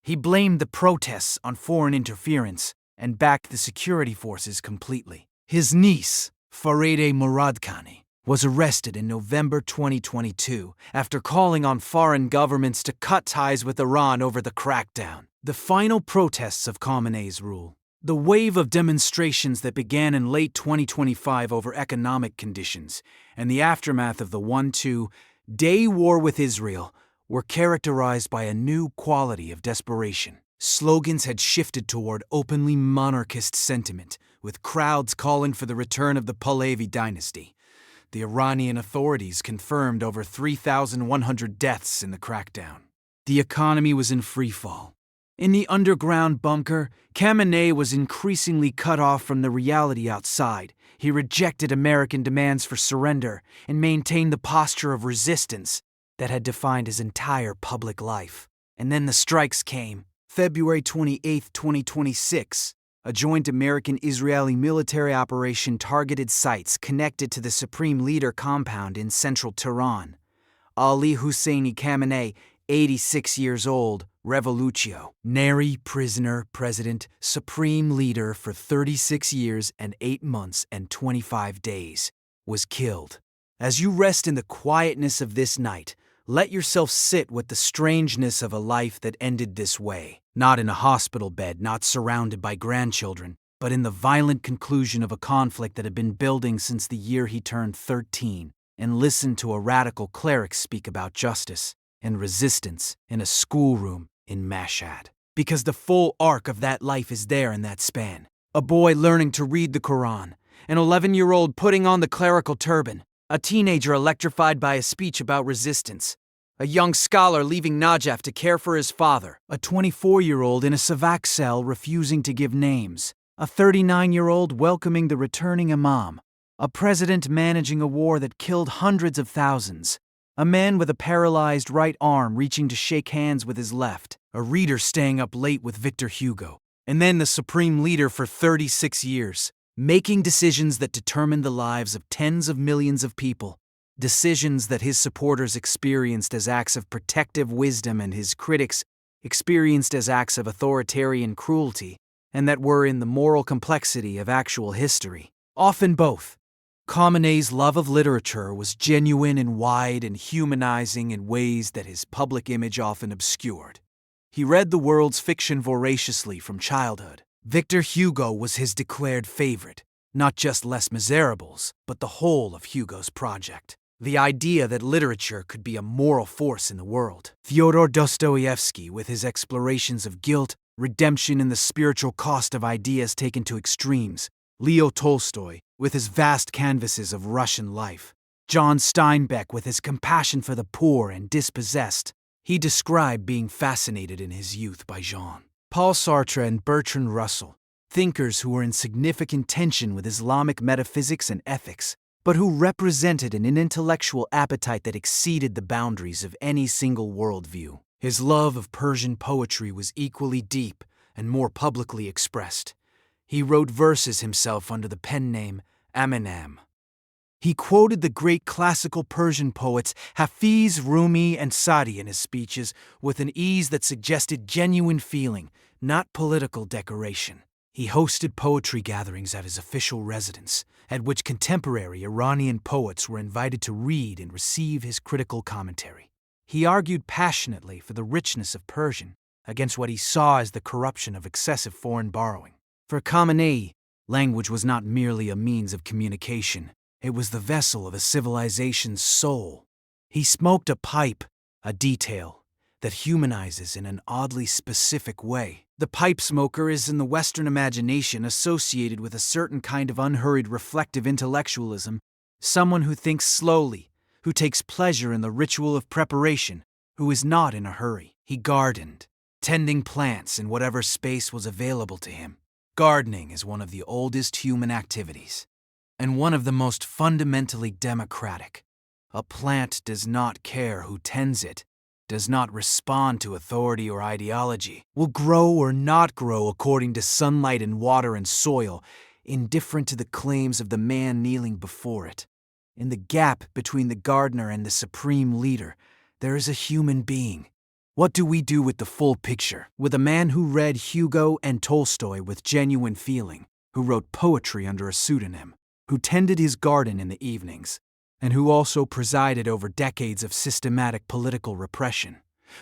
He blamed the protests on foreign interference and backed the security forces completely. His niece, Farideh Muradkhani, was arrested in November 2022 after calling on foreign governments to cut ties with Iran over the crackdown. The final protests of Khamenei's rule. The wave of demonstrations that began in late 2025 over economic conditions and the aftermath of the 1-2-day war with Israel were characterized by a new quality of desperation. Slogans had shifted toward openly monarchist sentiment, with crowds calling for the return of the Pahlavi dynasty. The Iranian authorities confirmed over 3,100 deaths in the crackdown. The economy was in freefall. In the underground bunker, Khamenei was increasingly cut off from the reality outside. He rejected American demands for surrender and maintained the posture of resistance that had defined his entire public life. And then the strikes came. February 28, 2026, a joint American-Israeli military operation targeted sites connected to the Supreme Leader compound in central Tehran. Ali Khamenei, 86 years old, revolutionary prisoner, president, supreme leader for 36 years and 8 months and 25 days, was killed. As you rest in the quietness of this night, let yourself sit with the strangeness of a life that ended this way. Not in a hospital bed, not surrounded by grandchildren, but in the violent conclusion of a conflict that had been building since the year he turned 13, and listened to a radical cleric speak about justice and resistance in a schoolroom in Mashhad. Because the full arc of that life is there in that span. A boy learning to read the Quran, an 11-year-old putting on the clerical turban, a teenager electrified by a speech about resistance, a young scholar leaving Najaf to care for his father, a 24-year-old in a Savak cell refusing to give names, a 39-year-old welcoming the returning imam, a president managing a war that killed hundreds of thousands, a man with a paralyzed right arm reaching to shake hands with his left, a reader staying up late with Victor Hugo, and then the supreme leader for 36 years, making decisions that determined the lives of tens of millions of people, decisions that his supporters experienced as acts of protective wisdom and his critics experienced as acts of authoritarian cruelty, and that were in the moral complexity of actual history. Often both. Khamenei's love of literature was genuine and wide and humanizing in ways that his public image often obscured. He read the world's fiction voraciously from childhood. Victor Hugo was his declared favorite, not just Les Miserables, but the whole of Hugo's project. The idea that literature could be a moral force in the world. Fyodor Dostoevsky with his explorations of guilt, redemption, and the spiritual cost of ideas taken to extremes. Leo Tolstoy with his vast canvases of Russian life. John Steinbeck with his compassion for the poor and dispossessed. He described being fascinated in his youth by Jean-Paul Sartre and Bertrand Russell, thinkers who were in significant tension with Islamic metaphysics and ethics, but who represented an intellectual appetite that exceeded the boundaries of any single worldview. His love of Persian poetry was equally deep and more publicly expressed. He wrote verses himself under the pen name Aminam. He quoted the great classical Persian poets Hafiz, Rumi, and Sadi in his speeches with an ease that suggested genuine feeling, not political decoration. He hosted poetry gatherings at his official residence, at which contemporary Iranian poets were invited to read and receive his critical commentary. He argued passionately for the richness of Persian against what he saw as the corruption of excessive foreign borrowing. For Khamenei, language was not merely a means of communication. It was the vessel of a civilization's soul. He smoked a pipe, a detail, that humanizes in an oddly specific way. The pipe smoker is in the Western imagination associated with a certain kind of unhurried reflective intellectualism, someone who thinks slowly, who takes pleasure in the ritual of preparation, who is not in a hurry. He gardened, tending plants in whatever space was available to him. Gardening is one of the oldest human activities, and one of the most fundamentally democratic. A plant does not care who tends it, does not respond to authority or ideology, will grow or not grow according to sunlight and water and soil, indifferent to the claims of the man kneeling before it. In the gap between the gardener and the supreme leader, there is a human being. What do we do with the full picture? With a man who read Hugo and Tolstoy with genuine feeling, who wrote poetry under a pseudonym, who tended his garden in the evenings, and who also presided over decades of systematic political repression.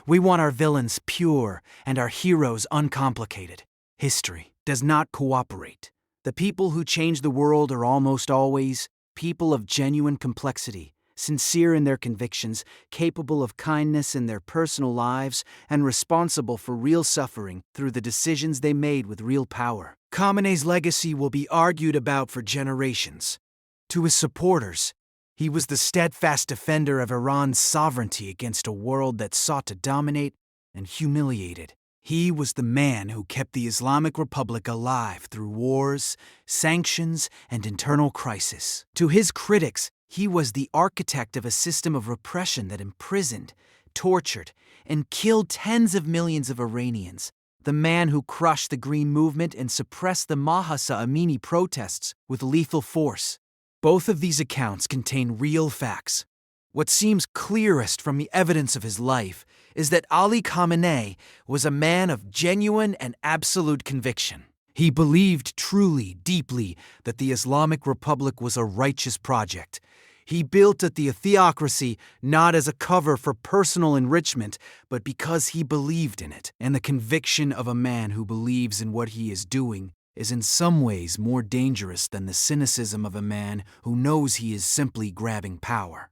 We want our villains pure and our heroes uncomplicated. History does not cooperate. The people who change the world are almost always people of genuine complexity, sincere in their convictions, capable of kindness in their personal lives, and responsible for real suffering through the decisions they made with real power. Khamenei's legacy will be argued about for generations. To his supporters, he was the steadfast defender of Iran's sovereignty against a world that sought to dominate and humiliate it. He was the man who kept the Islamic Republic alive through wars, sanctions, and internal crisis. To his critics, he was the architect of a system of repression that imprisoned, tortured, and killed tens of millions of Iranians. The man who crushed the Green Movement and suppressed the Mahsa Amini protests with lethal force. Both of these accounts contain real facts. What seems clearest from the evidence of his life is that Ali Khamenei was a man of genuine and absolute conviction. He believed truly, deeply, that the Islamic Republic was a righteous project. He built a theocracy not as a cover for personal enrichment, but because he believed in it. And the conviction of a man who believes in what he is doing is in some ways more dangerous than the cynicism of a man who knows he is simply grabbing power.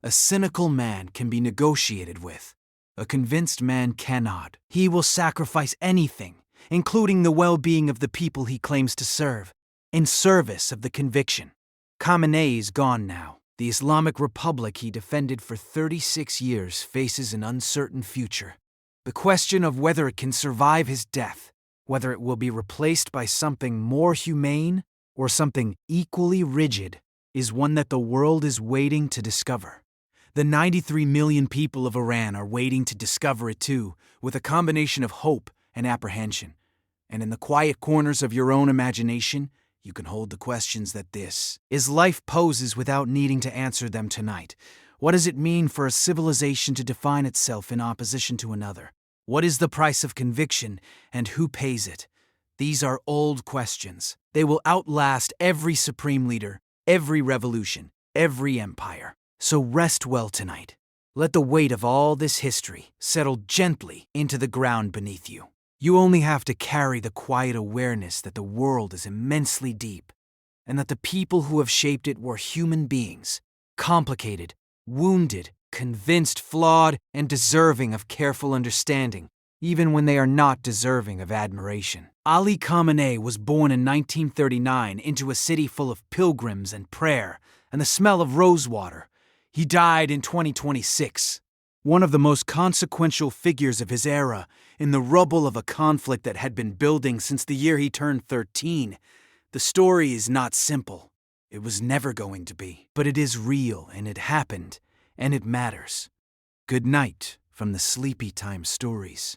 A cynical man can be negotiated with. A convinced man cannot. He will sacrifice anything, including the well-being of the people he claims to serve, in service of the conviction. Khamenei is gone now. The Islamic Republic he defended for 36 years faces an uncertain future. The question of whether it can survive his death, whether it will be replaced by something more humane or something equally rigid, is one that the world is waiting to discover. The 93 million people of Iran are waiting to discover it too, with a combination of hope and apprehension. And in the quiet corners of your own imagination, you can hold the questions that this is life poses without needing to answer them tonight. What does it mean for a civilization to define itself in opposition to another? What is the price of conviction, and who pays it? These are old questions. They will outlast every supreme leader, every revolution, every empire. So rest well tonight. Let the weight of all this history settle gently into the ground beneath you. You only have to carry the quiet awareness that the world is immensely deep, and that the people who have shaped it were human beings, complicated, wounded, convinced, flawed, and deserving of careful understanding, even when they are not deserving of admiration. Ali Khamenei was born in 1939 into a city full of pilgrims and prayer and the smell of rosewater. He died in 2026. One of the most consequential figures of his era, in the rubble of a conflict that had been building since the year he turned 13. The story is not simple. It was never going to be. But it is real, and it happened, and it matters. Good night from the Sleepy Time Stories.